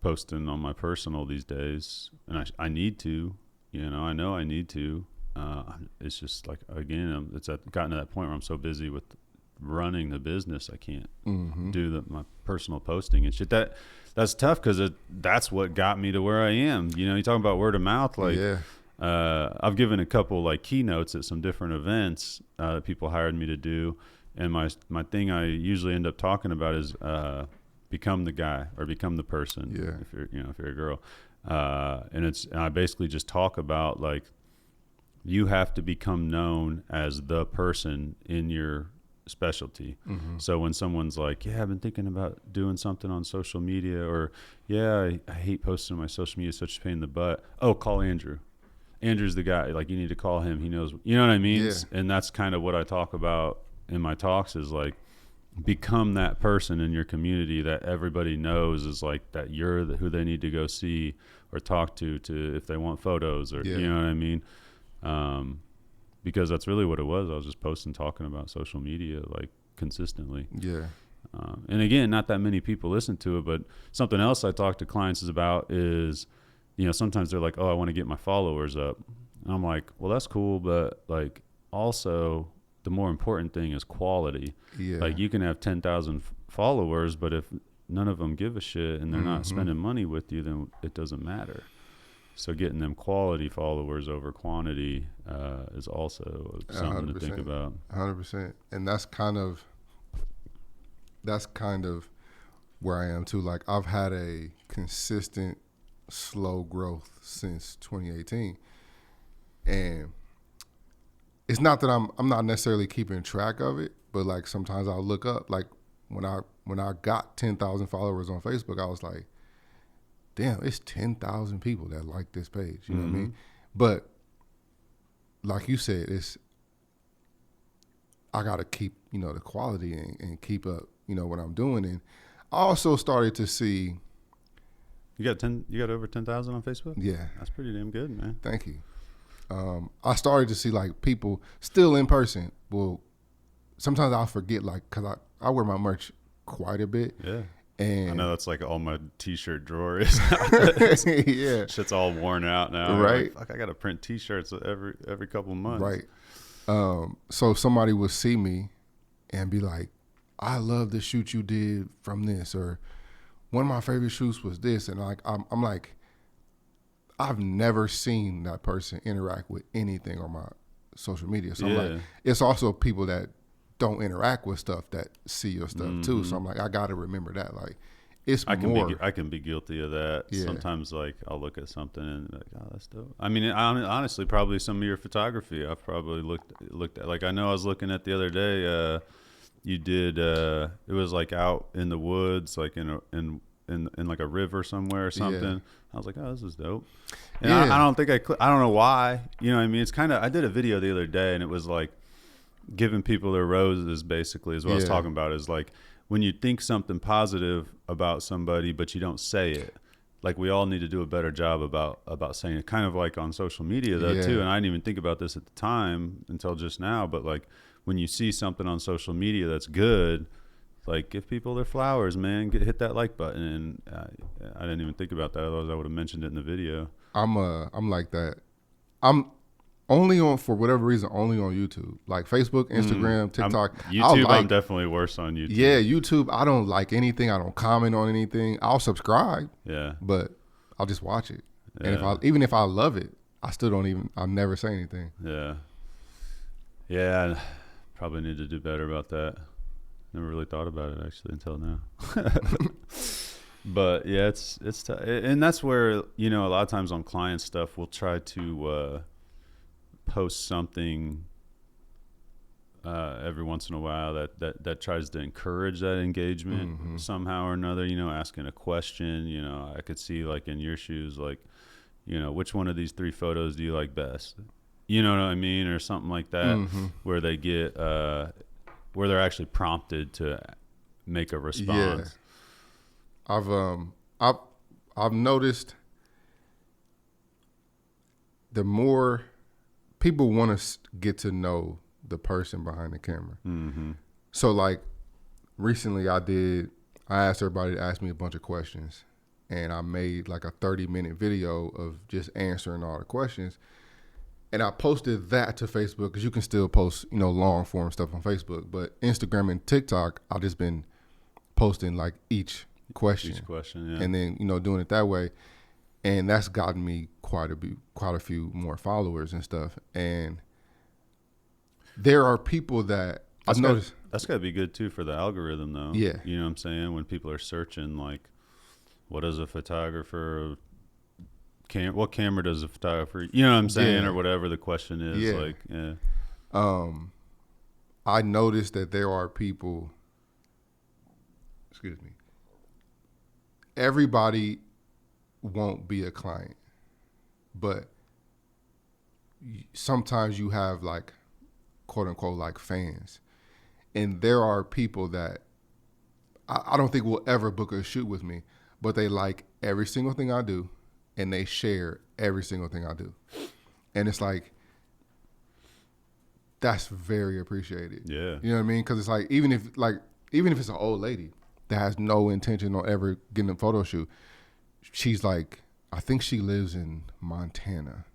posting on my personal these days. And I need to, you know I need to. It's just like, again, gotten to that point where I'm so busy with running the business, I can't do my personal posting and shit. That's tough because that's what got me to where I am. You know, you talking about word of mouth. Like, I've given a couple like keynotes at some different events that people hired me to do, and my thing I usually end up talking about is become the guy or become the person. Yeah. If you're a girl, and I basically just talk about like you have to become known as the person in your specialty. Mm-hmm. So when someone's like, yeah, I've been thinking about doing something on social media, or yeah, I hate posting on my social media, it's such a pain in the butt. Oh, call Andrew. Andrew's the guy. Like, you need to call him. He knows, you know what I mean? Yeah. And that's kind of what I talk about in my talks is like, become that person in your community that everybody knows is like that you're who they need to go see or talk to if they want photos or, you know what I mean? Because that's really what it was. I was just posting, talking about social media like consistently. Yeah. And again, not that many people listen to it, but something else I talk to clients about is, sometimes they're like, oh, I want to get my followers up. And I'm like, well, that's cool. But like also the more important thing is quality. Yeah. Like you can have 10,000 followers, but if none of them give a shit and they're not spending money with you, then it doesn't matter. So getting them quality followers over quantity is also something 100%, to think about. 100%. And that's kind of where I am too. Like I've had a consistent slow growth since 2018. And it's not that I'm not necessarily keeping track of it, but like sometimes I'll look up, like when I got 10,000 followers on Facebook, I was like, damn, it's 10,000 people that like this page. You know what I mean? But like you said, I got to keep, the quality and keep up, what I'm doing. And I also started to see. You got over 10,000 on Facebook? Yeah. That's pretty damn good, man. Thank you. I started to see like people still in person. Well, sometimes I'll forget, like, cause I wear my merch quite a bit. Yeah. And I know that's like all my t-shirt drawer is. Yeah. Shit's all worn out now. Right. Like, fuck, I got to print t-shirts every couple of months. Right. So somebody would see me and be like, I love the shoot you did from this, or one of my favorite shoots was this. And like, I'm like, I've never seen that person interact with anything on my social media. So I'm like, it's also people that don't interact with stuff that see your stuff too. So I'm like, I got to remember that. Like, I can be guilty of that. Yeah. Sometimes like I'll look at something and like, oh, that's dope. I mean, honestly, probably some of your photography I've probably looked at. Like I know I was looking at the other day. You did. It was like out in the woods, like in like a river somewhere or something. Yeah. I was like, oh, this is dope. And I don't think I don't know why. You know what I mean? It's kind of. I did a video the other day and it was like giving people their roses. Basically, is what I was talking about. Is like, when you think something positive about somebody, but you don't say it, like we all need to do a better job about saying it. Kind of like on social media though too. And I didn't even think about this at the time until just now. But like when you see something on social media that's good, like give people their flowers, man. Hit that like button. And I didn't even think about that. Otherwise, I would have mentioned it in the video. I'm like that. I'm only on, for whatever reason, only on YouTube. Like Facebook, Instagram, TikTok. I'm definitely worse on YouTube. Yeah, YouTube, I don't like anything. I don't comment on anything. I'll subscribe. Yeah. But I'll just watch it. Yeah. And even if I love it, I'll never say anything. Yeah. Yeah. Probably need to do better about that. Never really thought about it actually until now. But yeah, it's tough. And that's where, a lot of times on client stuff, we'll try to post something every once in a while that tries to encourage that engagement somehow or another, asking a question. I could see like in your shoes, like, which one of these 3 photos do you like best? You know what I mean? Or something like that, where they get, where they're actually prompted to make a response. Yeah. I've noticed the more people want to get to know the person behind the camera. So like recently I asked everybody to ask me a bunch of questions, and I made like a 30-minute video of just answering all the questions. And I posted that to Facebook, because you can still post, long form stuff on Facebook. But Instagram and TikTok, I've just been posting like each question, yeah. And then, doing it that way. And that's gotten me quite a few more followers and stuff. And there are people that I've noticed. That's got to be good too for the algorithm, though. Yeah. You know what I'm saying? When people are searching, like, what does a photographer, what camera does a photographer, you know what I'm saying, Yeah. or whatever the question is. Yeah. Like, yeah, I noticed that there are people, excuse me, everybody won't be a client, but sometimes you have like, quote unquote, like fans. And there are people that I don't think will ever book a shoot with me, but they like every single thing I do and they share every single thing I do. And it's like, that's very appreciated. yeah, You know what I mean? Because it's like, even if it's an old lady that has no intention on ever getting a photo shoot, she's like, I think she lives in Montana.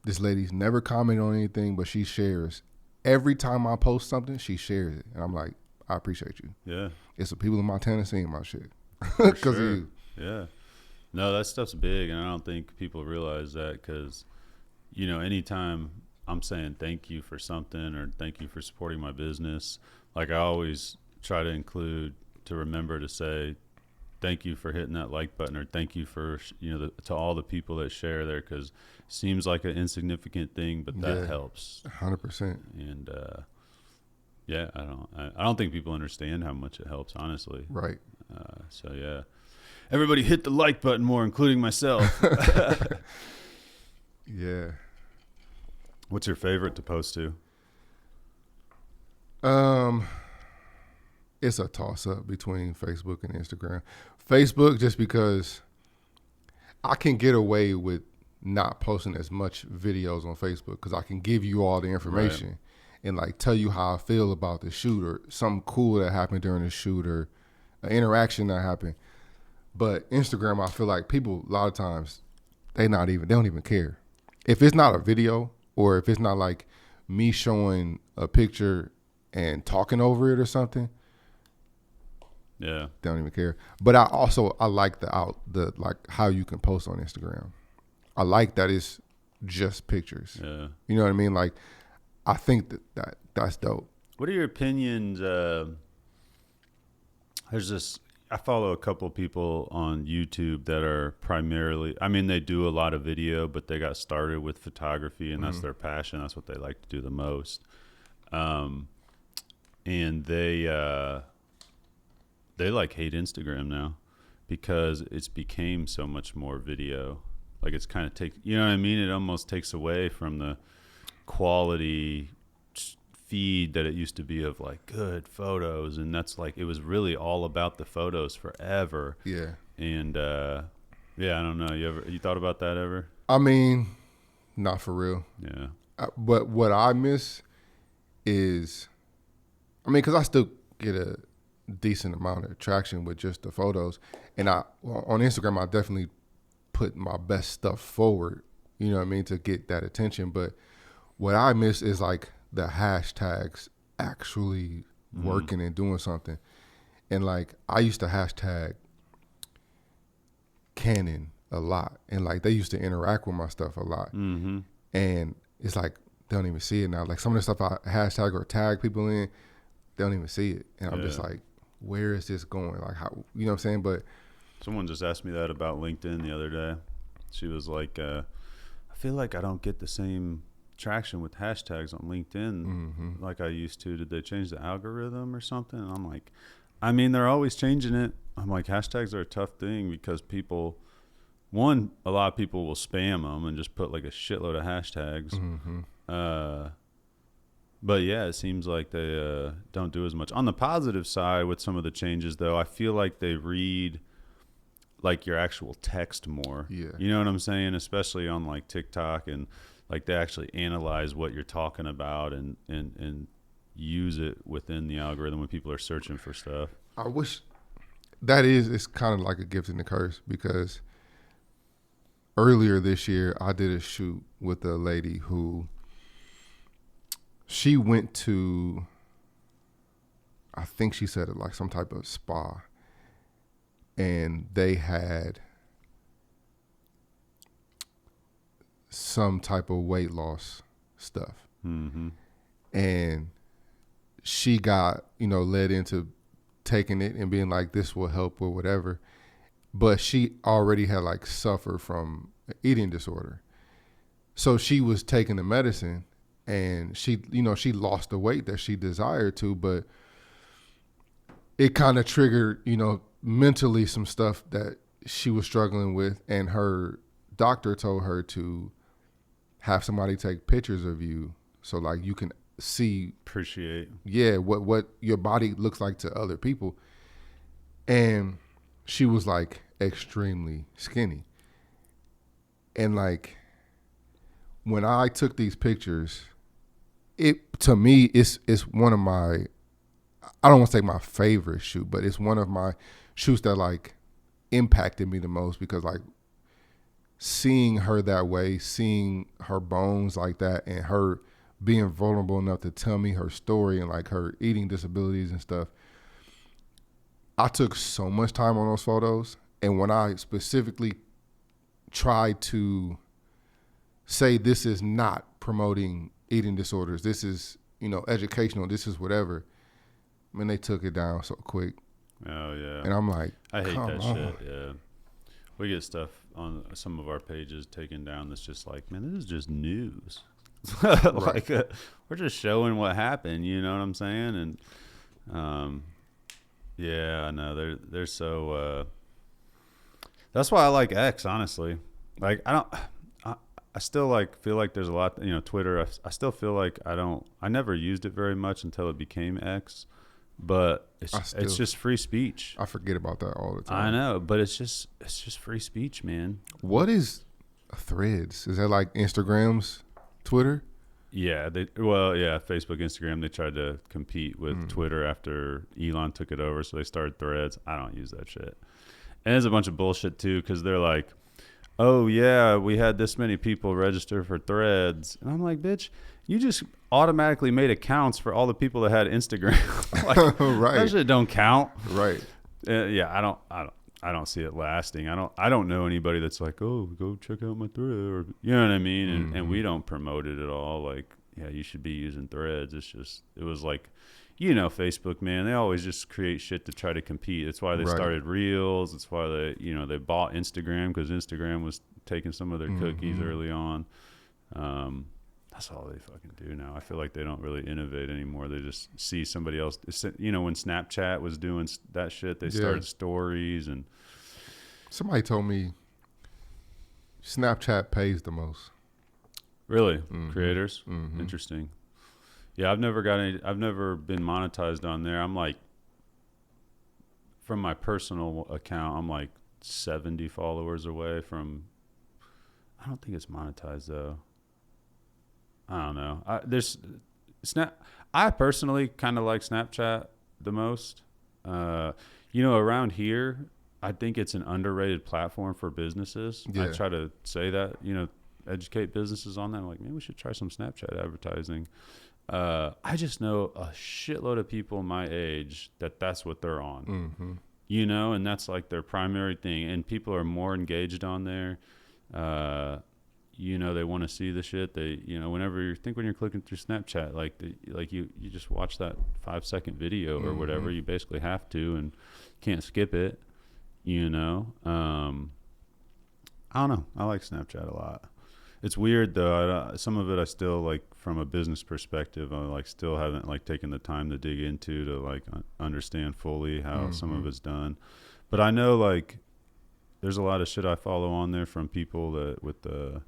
This lady's never commented on anything, but she shares. Every time I post something, she shares it. And I'm like, I appreciate you. yeah. It's the people in Montana seeing my shit. For Because sure. of you. Yeah. No, that stuff's big, and I don't think people realize that because, you know, anytime I'm saying thank you for something or thank you for supporting my business, like I always try to include to remember to say thank you for hitting that like button or thank you for, you know, to all the people that share there, because it seems like an insignificant thing, but that helps. 100%. And, yeah, I don't think people understand how much it helps, honestly. Right. So yeah, everybody hit the like button more, including myself. Yeah. What's your favorite to post to? It's a toss up between Facebook and Instagram. Facebook, just because I can get away with not posting as much videos on Facebook because I can give you all the information and like tell you how I feel about the shoot or something cool that happened during the shoot or an interaction that happened. But Instagram, I feel like people a lot of times they don't even care. If it's not a video or if it's not like me showing a picture and talking over it or something, Yeah, they don't even care. But I like the like how you can post on Instagram. I like that it's just pictures. yeah. You know what I mean? Like I think that's dope. What are your opinions? There's this. I follow a couple of people on YouTube that are primarily. I mean, they do a lot of video, but they got started with photography, and that's their passion. That's what they like to do the most. And they like hate Instagram now because it's became so much more video. Like it's kind of you know what I mean? It almost takes away from the quality feed that it used to be of like good photos, and that's like it was really all about the photos forever. Yeah. And yeah, I don't know. You thought about that ever? I mean, not for real. Yeah. But what I miss is, I mean, because I still get a decent amount of traction with just the photos, and on Instagram I definitely put my best stuff forward. You know what I mean, to get that attention. But what I miss is like the hashtags actually working and doing something. And like I used to hashtag Canon a lot, and like they used to interact with my stuff a lot. Mm-hmm. And it's like they don't even see it now. Like some of the stuff I hashtag or tag people in, they don't even see it, and I'm just like, where is this going? Like how, you know what I'm saying? But someone just asked me that about LinkedIn the other day. She was like, I feel like I don't get the same traction with hashtags on LinkedIn like I used to. Did they change the algorithm or something? And I'm like, I mean, they're always changing it. I'm like, hashtags are a tough thing because a lot of people will spam them and just put like a shitload of hashtags. But yeah, it seems like they don't do as much. On the positive side with some of the changes, though, I feel like they read like your actual text more. Yeah. You know what I'm saying? Especially on like TikTok, and like they actually analyze what you're talking about and use it within the algorithm when people are searching for stuff. I wish it's kind of like a gift and a curse, because earlier this year I did a shoot with a lady who she went to, I think she said it like some type of spa, and they had some type of weight loss stuff. Mm-hmm. And she got, led into taking it and being like, this will help or whatever. But she already had like suffered from an eating disorder. So she was taking the medicine and she lost the weight that she desired to, but it kind of triggered, mentally some stuff that she was struggling with. And her doctor told her to have somebody take pictures of you so like you can appreciate what your body looks like to other people. And she was like extremely skinny. And like when I took these pictures, it to me it's one of my, I don't want to say my favorite shoot, but it's one of my shoots that like impacted me the most, because like seeing her that way, seeing her bones like that, and her being vulnerable enough to tell me her story and like her eating disabilities and stuff. I took so much time on those photos. And when I specifically tried to say this is not promoting eating disorders, this is, educational, this is whatever, man, they took it down so quick. Oh, yeah. And I'm like, I hate that on. shit, yeah. We get stuff on some of our pages taken down that's just like, man, this is just news. Like, we're just showing what happened, you know what I'm saying? And, yeah, I know, they're so, that's why I like X, honestly. Like, I still like feel like there's a lot, Twitter, I still feel like I never used it very much until it became X. But it's just free speech. I forget about that all the time. I know, but it's just free speech, man. What is Threads? Is that like Instagram's Twitter? Yeah, Facebook, Instagram, they tried to compete with Twitter after Elon took it over, so they started Threads. I don't use that shit. And there's a bunch of bullshit too, because they're like, oh yeah, we had this many people register for Threads. And I'm like, bitch, you just automatically made accounts for all the people that had Instagram. Like, right. That shit don't count. Right. Yeah, I don't see it lasting. I don't know anybody that's like, oh, go check out my Thread, or you know what I mean. And we don't promote it at all. Like, yeah, you should be using Threads. It was like, Facebook, man, they always just create shit to try to compete. That's why they started Reels. That's why they bought Instagram, because Instagram was taking some of their cookies early on. That's all they fucking do now. I feel like they don't really innovate anymore. They just see somebody else. When Snapchat was doing that shit, they started stories. And somebody told me Snapchat pays the most. Really? Creators? Interesting. Yeah, I've never been monetized on there. I'm like, from my personal account, I'm like 70 followers away from, I don't think it's monetized though. I don't know. I personally kind of like Snapchat the most. Around here, I think it's an underrated platform for businesses. Yeah. I try to say that, educate businesses on that. I'm like, maybe we should try some Snapchat advertising. I just know a shitload of people my age that's what they're on, and that's like their primary thing. And people are more engaged on there. They want to see the shit. They, whenever when you're clicking through Snapchat, like you just watch that 5-second video or whatever, you basically have to and can't skip it, I don't know. I like Snapchat a lot. It's weird though. Some of it I still like from a business perspective. I like still haven't like taken the time to dig into to like understand fully how some of it's done. But I know like there's a lot of shit I follow on there from people that with the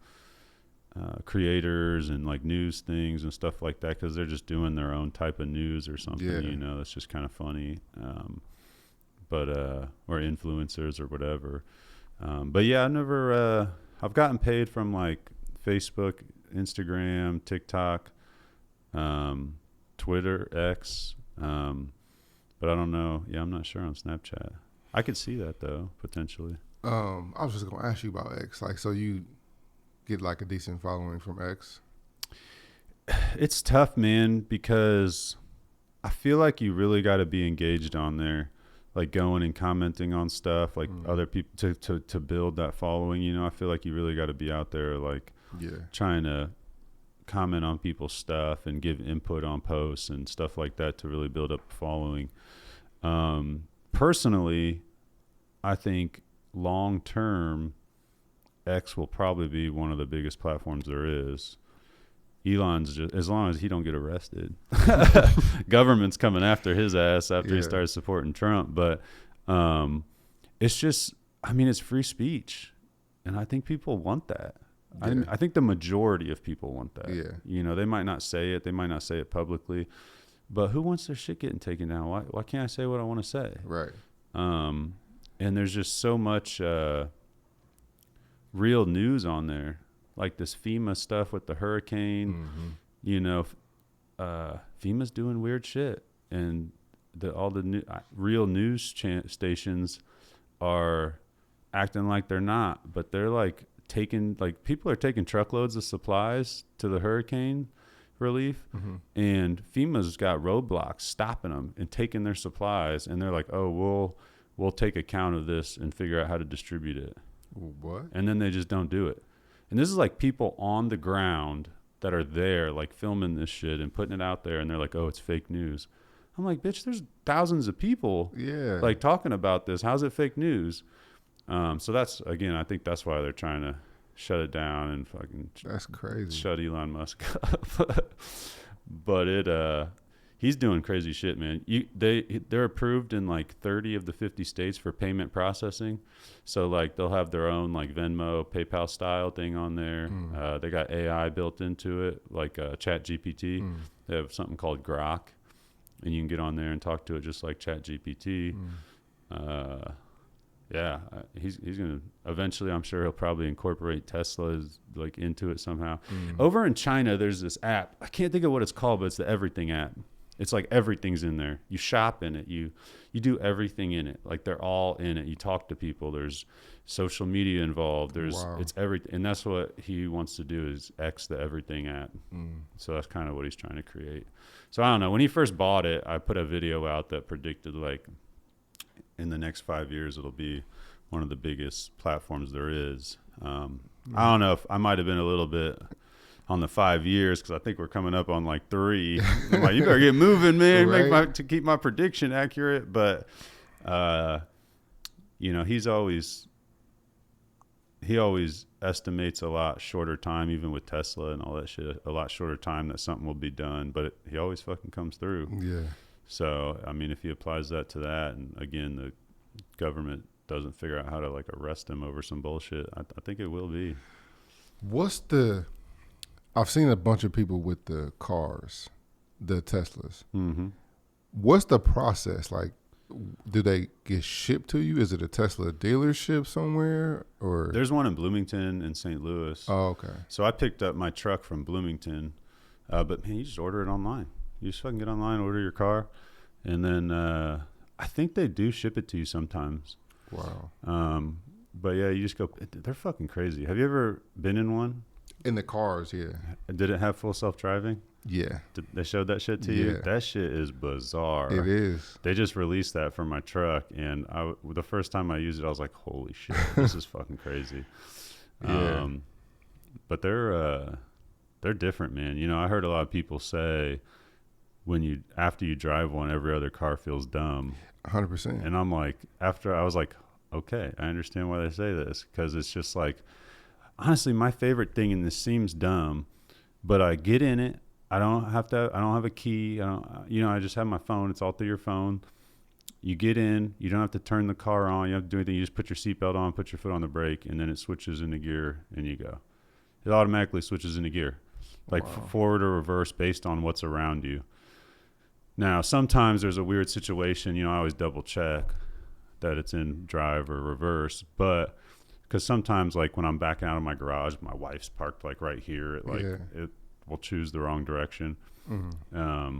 creators and like news things and stuff like that, because they're just doing their own type of news or something. That's just kind of funny. Or influencers or whatever. But yeah, I've gotten paid from like Facebook, Instagram, TikTok, Twitter, X, but I don't know. Yeah, I'm not sure on Snapchat. I could see that though, potentially. I was just gonna ask you about X. Like, so you get like a decent following from X? It's tough, man, because I feel like you really got to be engaged on there, like going and commenting on stuff, like other people to build that following. I feel like you really got to be out there, like trying to comment on people's stuff and give input on posts and stuff like that to really build up a following. Personally, I think long term, X will probably be one of the biggest platforms there is. Elon's just, as long as he don't get arrested, government's coming after his ass after he started supporting Trump. But it's just, I mean, it's free speech, and I think people want that. I think the majority of people want that. You know, they might not say it, they might not say it publicly, but who wants their shit getting taken down? Why can't I say what I want to say? Right. And there's just so much real news on there, like this FEMA stuff with the hurricane. You know, FEMA's doing weird shit, and all the real news stations are acting like they're not, but they're like people are taking truckloads of supplies to the hurricane relief, and FEMA's got roadblocks stopping them and taking their supplies, and they're like, oh, we'll take account of this and figure out how to distribute it. What? And then they just don't do it. And this is like people on the ground that are there, like filming this shit and putting it out there, and they're like, oh, it's fake news. I'm like, bitch, there's thousands of people like talking about this. How's it fake news? So that's, again, I think that's why they're trying to shut it down and fucking that's crazy. Shut Elon Musk up. But he's doing crazy shit, man. They're approved in like 30 of the 50 states for payment processing. So like they'll have their own like Venmo, PayPal style thing on there. They got AI built into it, like Chat GPT. They have something called Grok, and you can get on there and talk to it just like Chat GPT. Yeah, he's gonna eventually. I'm sure he'll probably incorporate Tesla's like into it somehow. Over in China, there's this app. I can't think of what it's called, but it's the Everything app. It's like everything's in there. You shop in it. You do everything in it. Like they're all in it. You talk to people. There's social media involved. It's everything, and that's what he wants to do is X the Everything app. So that's kind of what he's trying to create. So I don't know. When he first bought it, I put a video out that predicted like, in the next 5 years, it'll be one of the biggest platforms there is. I don't know if I might have been a little bit on the 5 years because I think we're coming up on like 3. I'm like, you better get moving, man, Right. to keep my prediction accurate. But, you know, he always estimates a lot shorter time, even with Tesla and all that shit, a lot shorter time that something will be done. But he always fucking comes through. Yeah. So, I mean, if he applies that to that, and again, the government doesn't figure out how to like arrest him over some bullshit, I think it will be. I've seen a bunch of people with the cars, the Teslas. Mm-hmm. What's the process? Like, do they get shipped to you? Is it a Tesla dealership somewhere, or? There's one in Bloomington and St. Louis. Oh, okay. So I picked up my truck from Bloomington, but man, you just order it online. You just fucking get online, order your car, and then I think they do ship it to you sometimes. Wow. But yeah, you just go. They're fucking crazy. Have you ever been in one? In the cars, yeah. Did it have full self-driving? Yeah. They showed that shit to you? Yeah. That shit is bizarre. It is. They just released that for my truck, and the first time I used it, I was like, holy shit, this is fucking crazy. Yeah. But they're different, man. You know, I heard a lot of people say after you drive one, every other car feels dumb. 100%. And I'm like, after I was like, okay, I understand why they say this, because it's just like, honestly, my favorite thing, and this seems dumb, but I get in it. I don't have a key. I just have my phone. It's all through your phone. You get in, you don't have to turn the car on. You don't have to do anything. You just put your seatbelt on, put your foot on the brake, and then it switches into gear, and you go. It automatically switches into gear, like forward or reverse based on what's around you. Now, sometimes there's a weird situation. You know, I always double check that it's in drive or reverse, but because sometimes, like when I'm backing out of my garage, my wife's parked like right here. It will choose the wrong direction. Mm-hmm.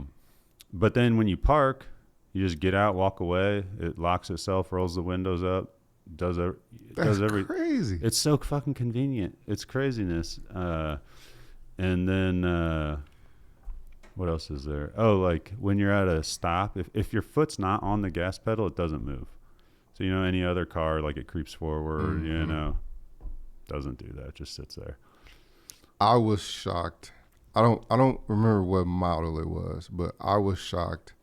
But then when you park, you just get out, walk away. It locks itself, rolls the windows up, does everything. Crazy. It's so fucking convenient. It's craziness. And then what else is there? Oh, like when you're at a stop, if your foot's not on the gas pedal, it doesn't move. So, you know, any other car, like it creeps forward, you know, doesn't do that. It just sits there. I was shocked I don't remember what model it was, but I was shocked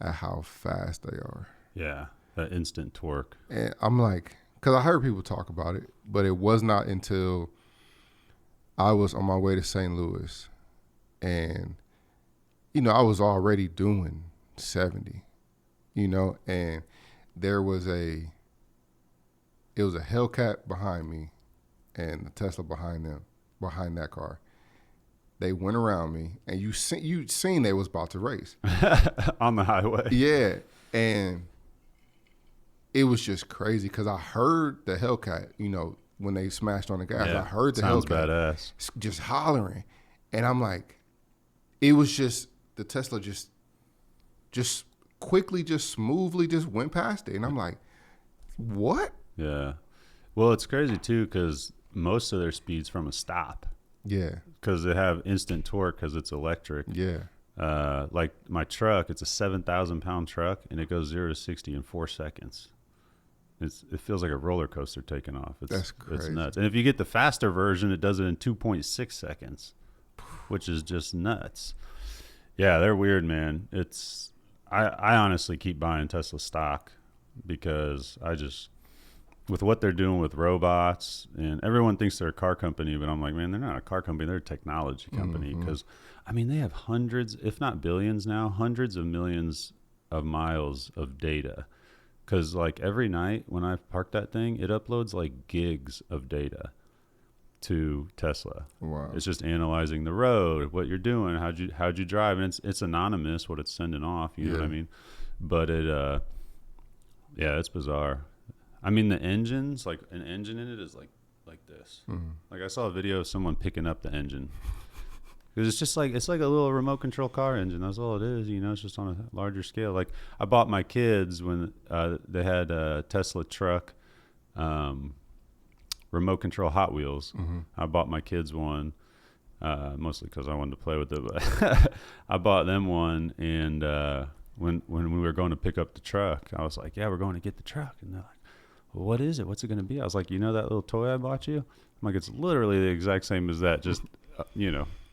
at how fast they are. Yeah, that instant torque. And I'm like, because I heard people talk about it, but it was not until I was on my way to St. Louis, and I was already doing 70, and there was it was a Hellcat behind me, and the Tesla behind that car. They went around me, and you seen they was about to race On the highway. Yeah, and it was just crazy because I heard the Hellcat, when they smashed on the gas. Yeah, I heard the sounds Hellcat badass. just hollering, and I'm like, it was just the Tesla just quickly, just smoothly, just went past it, and I'm like, what? Yeah. Well, it's crazy too because most of their speed's from a stop. Yeah, Because they have instant torque because it's electric. yeah, Like my truck, it's a 7,000-pound truck, and it goes 0 to 60 in 4 seconds. It feels like a roller coaster taking off. That's crazy. It's nuts. And if you get the faster version, it does it in 2.6 seconds, which is just nuts. Yeah, they're weird, man. I honestly keep buying Tesla stock because with what they're doing with robots, and everyone thinks they're a car company, but I'm like, man, they're not a car company. They're a technology company because, they have hundreds, if not billions now, hundreds of millions of miles of data. Because, like, every night when I park that thing, it uploads, like, gigs of data to Tesla. Wow. It's just analyzing the road, what you're doing, how'd you drive, and it's anonymous what it's sending off. You know what I mean? But it's bizarre. I mean, the engines, like an engine in it is like this. Mm-hmm. Like I saw a video of someone picking up the engine. Because it's like a little remote control car engine. That's all it is. It's just on a larger scale. Like I bought my kids when they had a Tesla truck, remote control Hot Wheels. Mm-hmm. I bought my kids one, mostly because I wanted to play with it. But I bought them one, and when we were going to pick up the truck, I was like, "Yeah, we're going to get the truck," and they're like, well, what is it? What's it going to be? I was like, that little toy I bought you? I'm like, it's literally the exact same as that, just,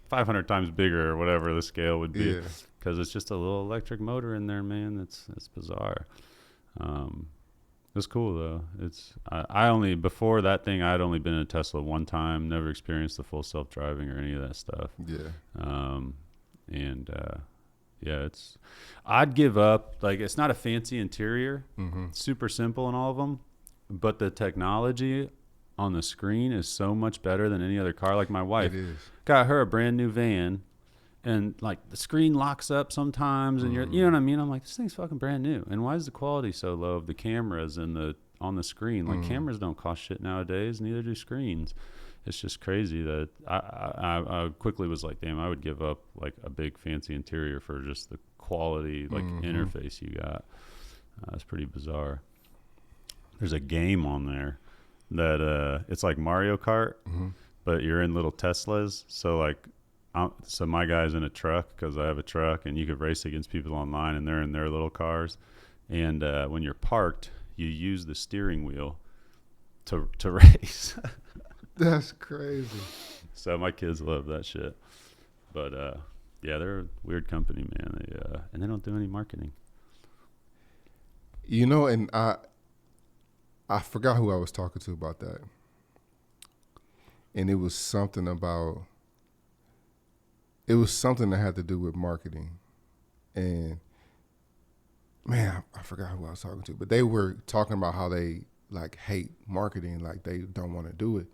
500 times bigger or whatever the scale would be. Because it's just a little electric motor in there, man. It's bizarre. It's cool, though. I only, before that thing, I'd only been in a Tesla one time, never experienced the full self-driving or any of that stuff. Yeah. I'd give up. Like, it's not a fancy interior, Mm-hmm. super simple in all of them. But the technology on the screen is so much better than any other car. Like my wife got her a brand new van, and like the screen locks up sometimes, and you know what I mean? I'm like, this thing's fucking brand new. And why is the quality so low of the cameras and on the screen? Like cameras don't cost shit nowadays, neither do screens. It's just crazy that I quickly was like, damn, I would give up like a big fancy interior for just the quality interface you got. It's pretty bizarre. There's a game on there that it's like Mario Kart, but you're in little Teslas. So like, so my guy's in a truck because I have a truck, and you could race against people online, and they're in their little cars. And when you're parked, you use the steering wheel to race. That's crazy. So my kids love that shit. But they're a weird company, man. And they don't do any marketing. And I forgot who I was talking to about that. And it was something that had to do with marketing. And man, I forgot who I was talking to, but they were talking about how they like hate marketing, like they don't want to do it.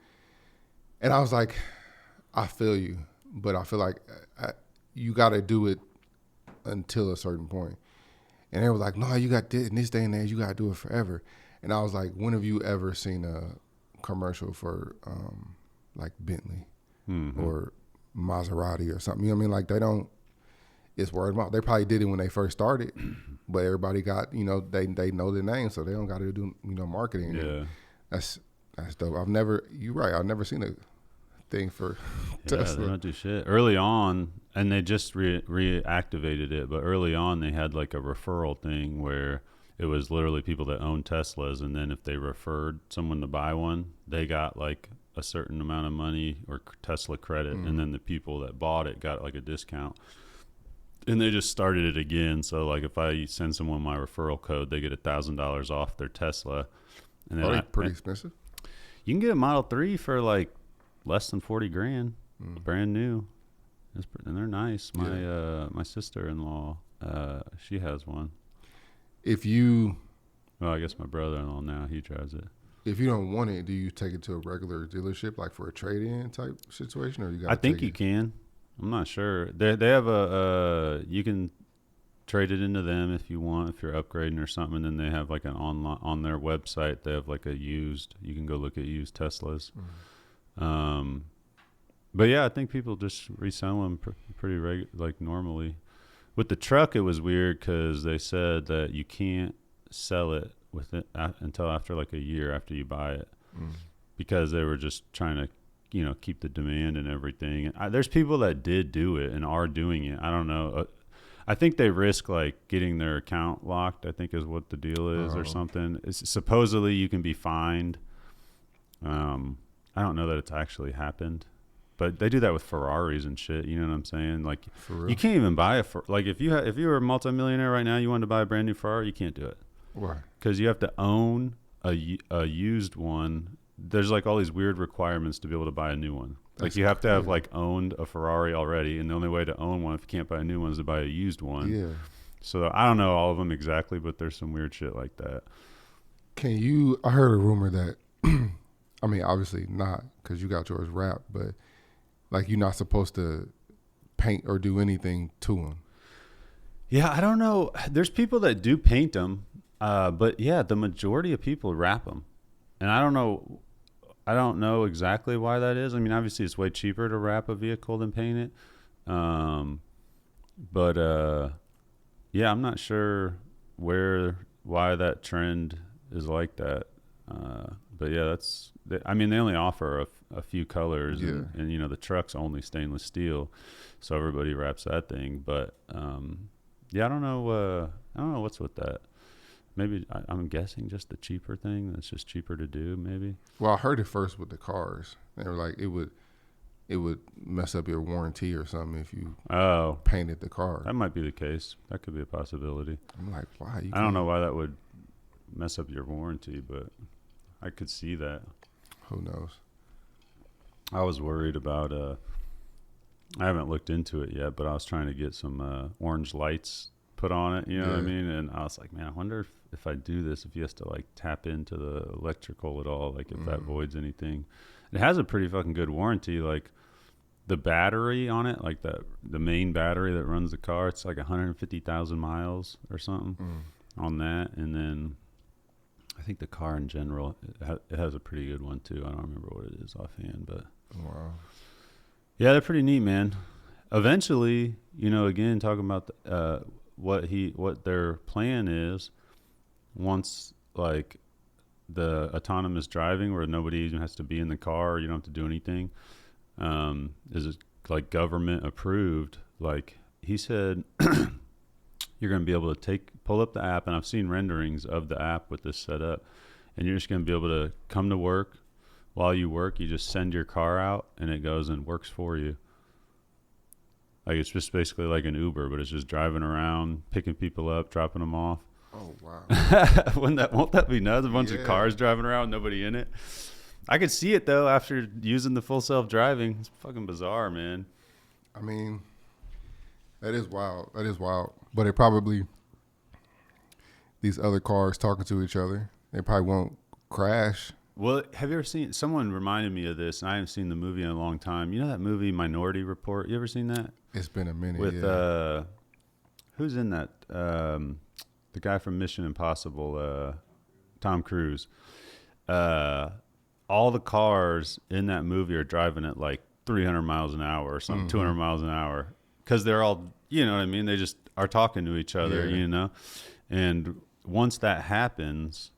And I was like, I feel you, but I feel like you got to do it until a certain point. And they were like, no, you got this, in this day and age, you got to do it forever. And I was like, when have you ever seen a commercial for like Bentley or Maserati or something? You know what I mean? Like it's word of mouth. They probably did it when they first started, but everybody got, they know their name, so they don't got to do, marketing. Yeah. That's dope. You're right. I've never seen a thing for Tesla. They don't do shit. Early on, and they just reactivated it, but early on they had like a referral thing where it was literally people that owned Teslas, and then if they referred someone to buy one, they got like a certain amount of money or Tesla credit, and then the people that bought it got like a discount. And they just started it again. So like if I send someone my referral code, they get $1,000 off their Tesla. And then pretty expensive. You can get a Model 3 for like less than 40 grand, brand new. And they're nice. My sister-in-law, she has one. Well, I guess my brother-in-law now, he drives it. If you don't want it, do you take it to a regular dealership, like for a trade-in type situation, or you got? I think you can. I'm not sure. They have you can trade it into them if you want, if you're upgrading or something. And then they have like an on their website. They have like you can go look at used Teslas. But yeah, I think people just resell them pretty like normally. With the truck, it was weird because they said that you can't sell it until after like a year after you buy it, because they were just trying to, keep the demand and everything. And there's people that did do it and are doing it. I don't know. I think they risk like getting their account locked, I think is what the deal is, or something. Supposedly you can be fined. I don't know that it's actually happened, but they do that with Ferraris and shit. You know what I'm saying? Like you can't even buy like if you were a multimillionaire right now, you wanted to buy a brand new Ferrari, you can't do it. Why? Because you have to own a used one. There's like all these weird requirements to be able to buy a new one. Like you have to have like owned a Ferrari already, and the only way to own one if you can't buy a new one is to buy a used one. Yeah. So I don't know all of them exactly, but there's some weird shit like that. I heard a rumor that, I mean, obviously not because you got yours wrapped, but like you're not supposed to paint or do anything to them. Yeah, I don't know. There's people that do paint them, but yeah, the majority of people wrap them, and I don't know exactly why that is. I mean, obviously it's way cheaper to wrap a vehicle than paint it. But yeah, I'm not sure why that trend is like that. But yeah, they only offer a few colors, and the truck's only stainless steel, so everybody wraps that thing. But yeah, I don't know what's with that. Maybe I'm guessing just the cheaper thing. That's just cheaper to do, maybe. Well, I heard it first with the cars. They were like it would mess up your warranty or something if you painted the car. That might be the case. That could be a possibility. I'm like, why? I don't know why that would mess up your warranty, but I could see that. Who knows? I was worried about. I haven't looked into it yet, but I was trying to get some orange lights put on it. You know what I mean? And I was like, man, I wonder if I do this, if he has to like tap into the electrical at all, like if that voids anything. It has a pretty fucking good warranty. Like the battery on it, like the main battery that runs the car, it's like 150,000 miles or something on that. And then I think the car in general, it has a pretty good one too. I don't remember what it is offhand, but wow. Yeah, they're pretty neat, man. Eventually, again, talking about what their plan is once like the autonomous driving where nobody even has to be in the car or you don't have to do anything, is it like government approved. Like he said, you're going to be able to pull up the app, and I've seen renderings of the app with this set up, and you're just going to be able to come to work. While you work, you just send your car out and it goes and works for you. Like it's just basically like an Uber, but it's just driving around, picking people up, dropping them off. Oh, wow. Won't that be nuts? A bunch of cars driving around, nobody in it. I could see it though after using the full self-driving. It's fucking bizarre, man. I mean, that is wild. But it probably, these other cars talking to each other, they probably won't crash. Well, have you ever seen, someone reminded me of this, and I haven't seen the movie in a long time. You know that movie Minority Report? You ever seen that? It's been a minute. With, who's in that? The guy from Mission Impossible, Tom Cruise. All the cars in that movie are driving at like 300 miles an hour or something, 200 miles an hour. Because they're all, you know what I mean? They just are talking to each other, And once that happens,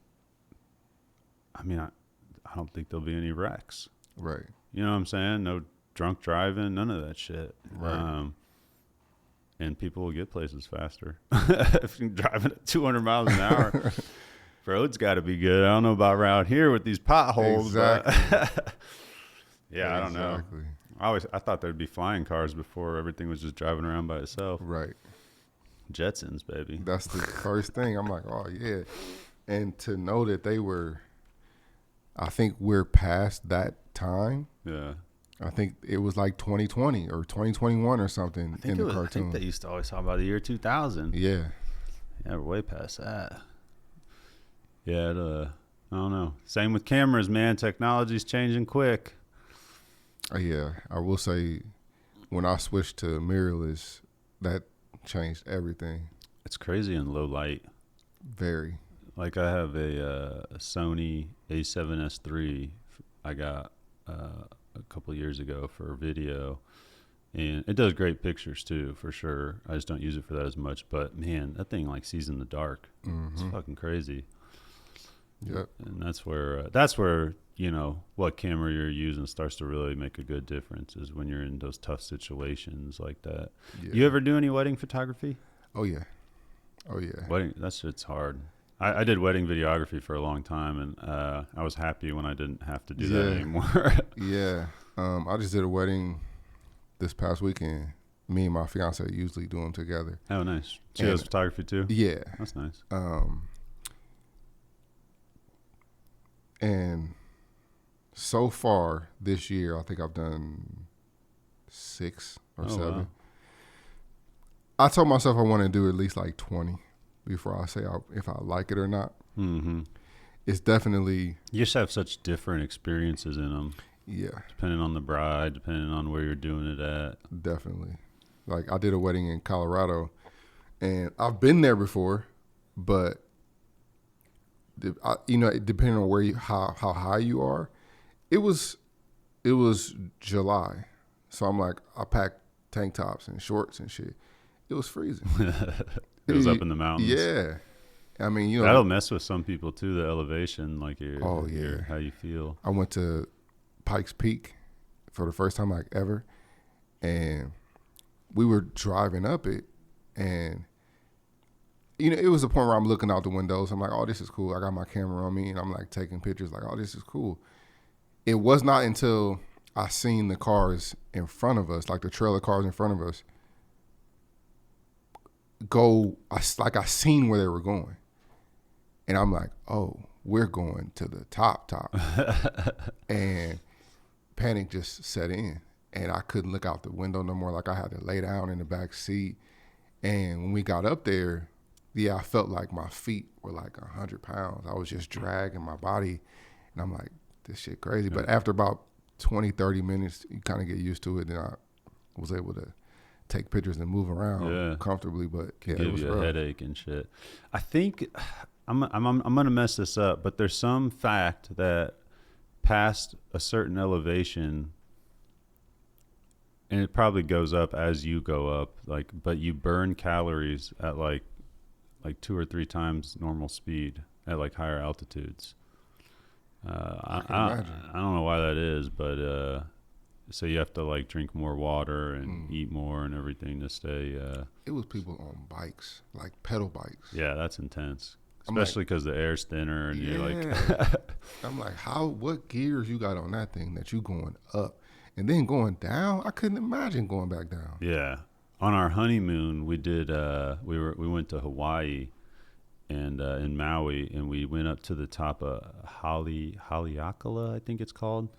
I mean, I don't think there'll be any wrecks. Right. You know what I'm saying? No drunk driving, none of that shit. Right. And people will get places faster. If you're driving at 200 miles an hour, road's got to be good. I don't know about around here with these potholes. Exactly. Yeah, I don't know. Exactly. I thought there'd be flying cars before everything was just driving around by itself. Right. Jetsons, baby. That's the first thing. I'm like, oh yeah. And to know that they were, I think we're past that time. Yeah. I think it was like 2020 or 2021 or something in the cartoon. I think they used to always talk about the year 2000. Yeah. Yeah, we're way past that. Yeah, I don't know. Same with cameras, man. Technology's changing quick. Yeah, I will say when I switched to mirrorless, that changed everything. It's crazy in low light. Very. Like I have a Sony A7S III I got a couple years ago for video, and it does great pictures too, for sure. I just don't use it for that as much. But man, that thing like sees in the dark. It's fucking crazy. Yep. And that's where what camera you're using starts to really make a good difference, is when you're in those tough situations like that. Yeah. You ever do any wedding photography? Oh yeah. Oh yeah. Wedding, that shit's hard. I did wedding videography for a long time, and I was happy when I didn't have to do that anymore. Yeah. I just did a wedding this past weekend. Me and my fiance usually do them together. Oh, nice. She does photography too? Yeah. That's nice. And so far this year, I think I've done 6 or 7. Wow. I told myself I want to do at least like 20 before I say if I like it or not. Mm-hmm. It's definitely... You just have such different experiences in them. Yeah. Depending on the bride, depending on where you're doing it at. Definitely. Like I did a wedding in Colorado, and I've been there before, but depending on how high you are, it was July, so I'm like, I packed tank tops and shorts and shit. It was freezing. It was up in the mountains. Yeah, I mean, that'll mess with some people too. The elevation, like how you feel. I went to Pikes Peak for the first time like ever, and we were driving up it, and it was a point where I'm looking out the windows. I'm like, oh, this is cool. I got my camera on me, and I'm like taking pictures like, oh, this is cool. It was not until I seen the cars in front of us, like the trailer cars in front of us, I seen where they were going. And I'm like, oh, we're going to the top. And panic just set in. And I couldn't look out the window no more. Like I had to lay down in the back seat. And when we got up there, yeah, I felt like my feet were like 100 pounds. I was just dragging my body. And I'm like, this shit crazy. Yeah. But after about 20, 30 minutes, you kind of get used to it. And I was able to take pictures and move around comfortably. But yeah, give it was you a rough. headache and shit. I think I'm going to mess this up, but there's some fact that past a certain elevation, and it probably goes up as you go up, but you burn calories at like 2 or 3 times normal speed at like higher altitudes. I don't know why that is, but so you have to like drink more water and eat more and everything to stay. It was people on bikes, like pedal bikes. Yeah, that's intense, especially because the air's thinner and you're like. I'm like, what gears you got on that thing that you going up and then going down? I couldn't imagine going back down. Yeah. On our honeymoon, we did. We went to Hawaii, and in Maui, and we went up to the top of Haleakala, I think it's called.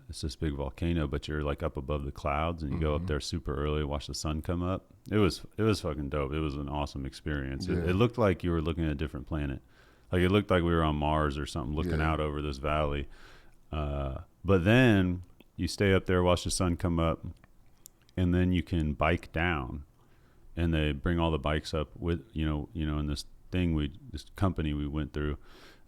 It's this big volcano, but you're like up above the clouds, and you go up there super early, watch the sun come up. It was fucking dope. It was an awesome experience. Yeah. It looked like you were looking at a different planet. Like it looked like we were on Mars or something, looking out over this valley. But then you stay up there, watch the sun come up. And then you can bike down, and they bring all the bikes up with in this company we went through.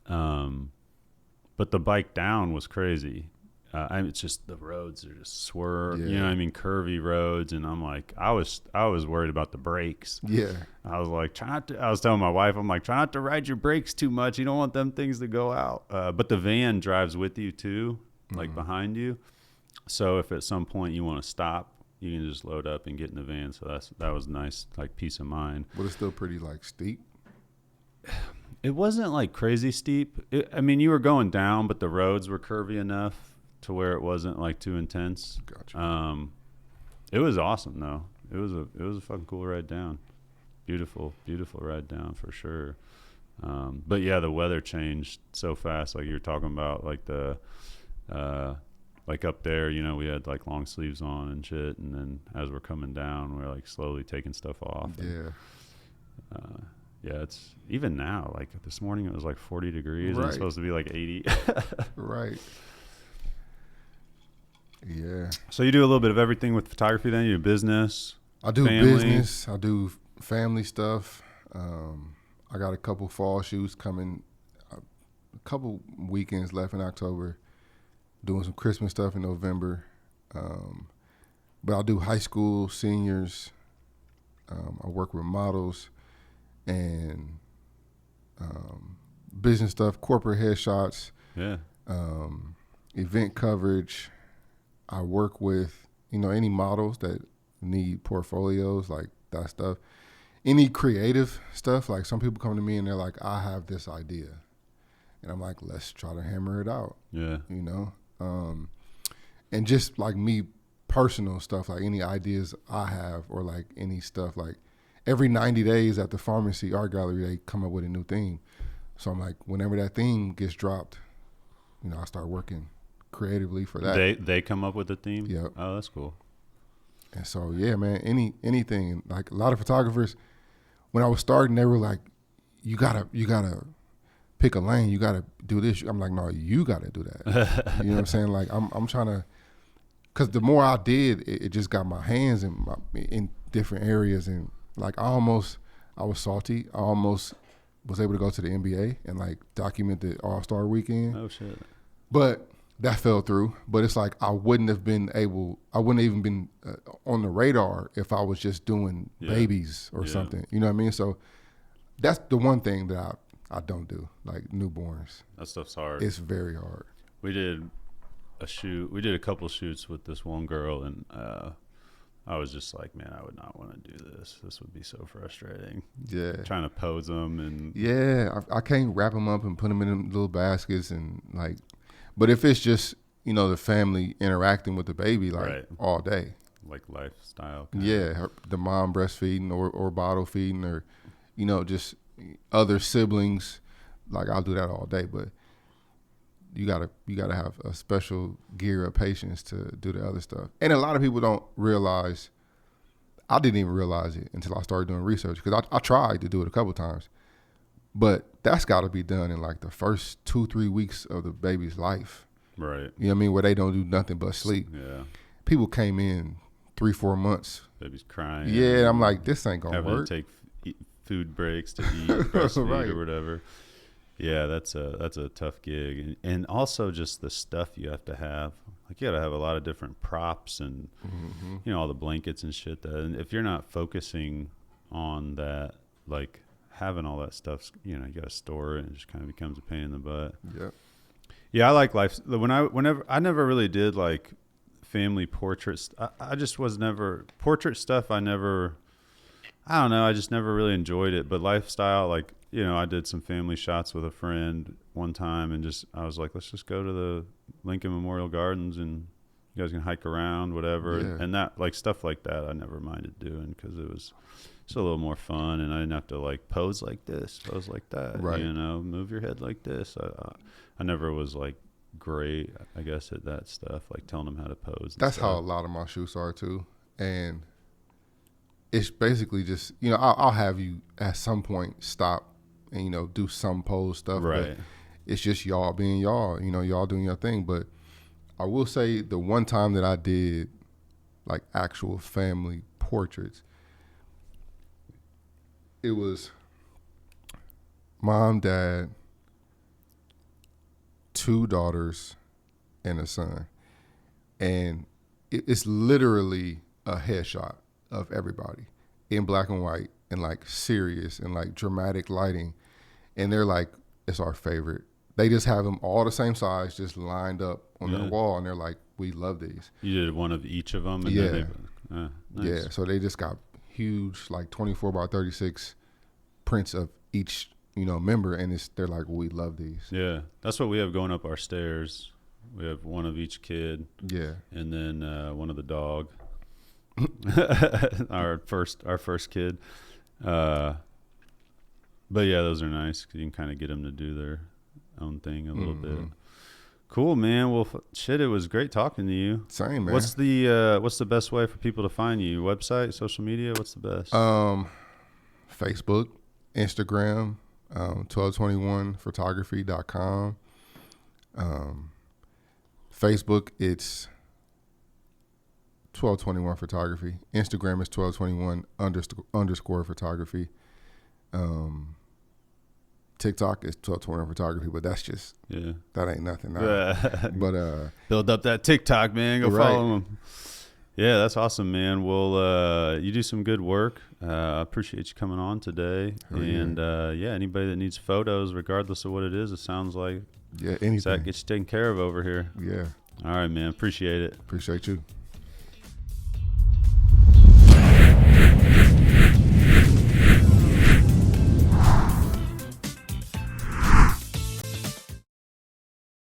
But the bike down was crazy. It's just the roads are just swerve, curvy roads, and I'm like, I was worried about the brakes. Yeah, I was like, I was telling my wife, I'm like, try not to ride your brakes too much. You don't want them things to go out. But the van drives with you too, like behind you. So if at some point you want to stop, you can just load up and get in the van. So that was nice, like peace of mind. But it's still pretty like steep. It wasn't like crazy steep. You were going down, but the roads were curvy enough to where it wasn't like too intense. Gotcha. It was awesome though. It was a fucking cool ride down. Beautiful ride down for sure. But yeah, the weather changed so fast. Like you were talking about, like the like up there, you know, we had like long sleeves on and shit, and then as we're coming down, we're like slowly taking stuff off. Yeah. Yeah, it's even now. Like this morning, it was like 40 degrees, and Right. it's supposed to be like 80. Right. Yeah. So you do a little bit of everything with photography. Then you do business. I do family. business. I do family stuff. I got a couple fall shoots coming. A couple weekends left in October. Doing some Christmas stuff in November. But I'll do high school, seniors. I work with models and business stuff, corporate headshots, Yeah. event coverage. I work with, you know, any models that need portfolios, like that stuff. Any creative stuff, like some people come to me and they're like, I have this idea. And I'm like, let's try to hammer it out. Yeah. You know? And just like me, personal stuff, like any ideas I have or like any stuff, like every 90 days at the pharmacy art gallery, they come up with a new theme. So I'm like, whenever that theme gets dropped, you know, I start working creatively for that. They come up with the theme. Yep. Oh, that's cool. And so, yeah, man, anything. Like a lot of photographers, when I was starting, they were like, you gotta pick a lane. You gotta do this. I'm like, no, you gotta do that. You know what I'm saying? Like I'm trying to, cause the more I did, it just got my hands in different areas. And like I was salty. I almost was able to go to the NBA and like document the All-Star weekend. Oh shit. But that fell through. But it's like I wouldn't even been on the radar if I was just doing babies or something. You know what I mean? So that's the one thing that I don't do, like newborns. That stuff's hard. It's very hard. We did a couple shoots with this one girl, and I was just like, man, I would not want to do this. This would be so frustrating. Yeah. Trying to pose them and Yeah, I can't wrap them up and put them in them little baskets and like. But if it's just, you know, the family interacting with the baby like Right. all day. like lifestyle. Yeah, the mom breastfeeding or bottle feeding or, you know, just other siblings. Like I'll do that all day, but you gotta have a special gear of patience to do the other stuff. And a lot of people don't realize. I didn't even realize it until I started doing research because I tried to do it a couple times, but that's got to be done in like the first 2-3 weeks of the baby's life. Right. You know what I mean? Where they don't do nothing but sleep. Yeah. People came in 3-4 months. Baby's crying. Yeah, I'm like, this ain't gonna having work. to take food breaks to eat, breastfeed Right. or whatever. Yeah, that's a tough gig, and also just the stuff you have to have. Like you got to have a lot of different props and you know all the blankets and shit. And if you're not focusing on that, like having all that stuff, you know, you got to store it, and it just kind of becomes a pain in the butt. Yep. Yeah, I like life. I never really did like family portraits. I just was never portrait stuff. I don't know. I just never really enjoyed it. But lifestyle, like, you know, I did some family shots with a friend one time and I was like, let's just go to the Lincoln Memorial Gardens and you guys can hike around, whatever. Yeah. And that, like, stuff like that, I never minded doing because it was just a little more fun and I didn't have to, like, pose like this, pose like that. Right. You know, move your head like this. I never was, like, great, I guess, at that stuff, like telling them how to pose. That's how a lot of my shoots are too. And it's basically just, you know, I'll have you at some point stop and, you know, do some pose stuff. Right. But it's just y'all being y'all, you know, y'all doing your thing. But I will say the one time that I did like actual family portraits, it was mom, dad, 2 daughters, and a son. And it's literally a headshot of everybody in black and white and like serious and like dramatic lighting. And they're like, it's our favorite. They just have them all the same size, just lined up on their wall. And they're like, we love these. You did one of each of them? And Yeah. Nice. Yeah. So they just got huge, like 24 by 36 prints of each, you know, member. And they're like, we love these. Yeah, that's what we have going up our stairs. We have one of each kid. Yeah. And then one of the dog. our first kid. But yeah, those are nice 'cause you can kind of get them to do their own thing a little bit. Cool, man. Well, shit, it was great talking to you. Same, man. What's the best way for people to find you? Website, social media? What's the best? Facebook, Instagram, 1221photography.com. Facebook, it's 1221 photography. Instagram is 1221 underscore photography. TikTok is 1221 photography, but that's just that ain't nothing. But build up that TikTok, man. Go follow them. Yeah, that's awesome, man. Well, you do some good work. I appreciate you coming on today. And anybody that needs photos, regardless of what it is, it sounds like anything. Zach gets you taken care of over here. Yeah. All right, man. Appreciate it. Appreciate you.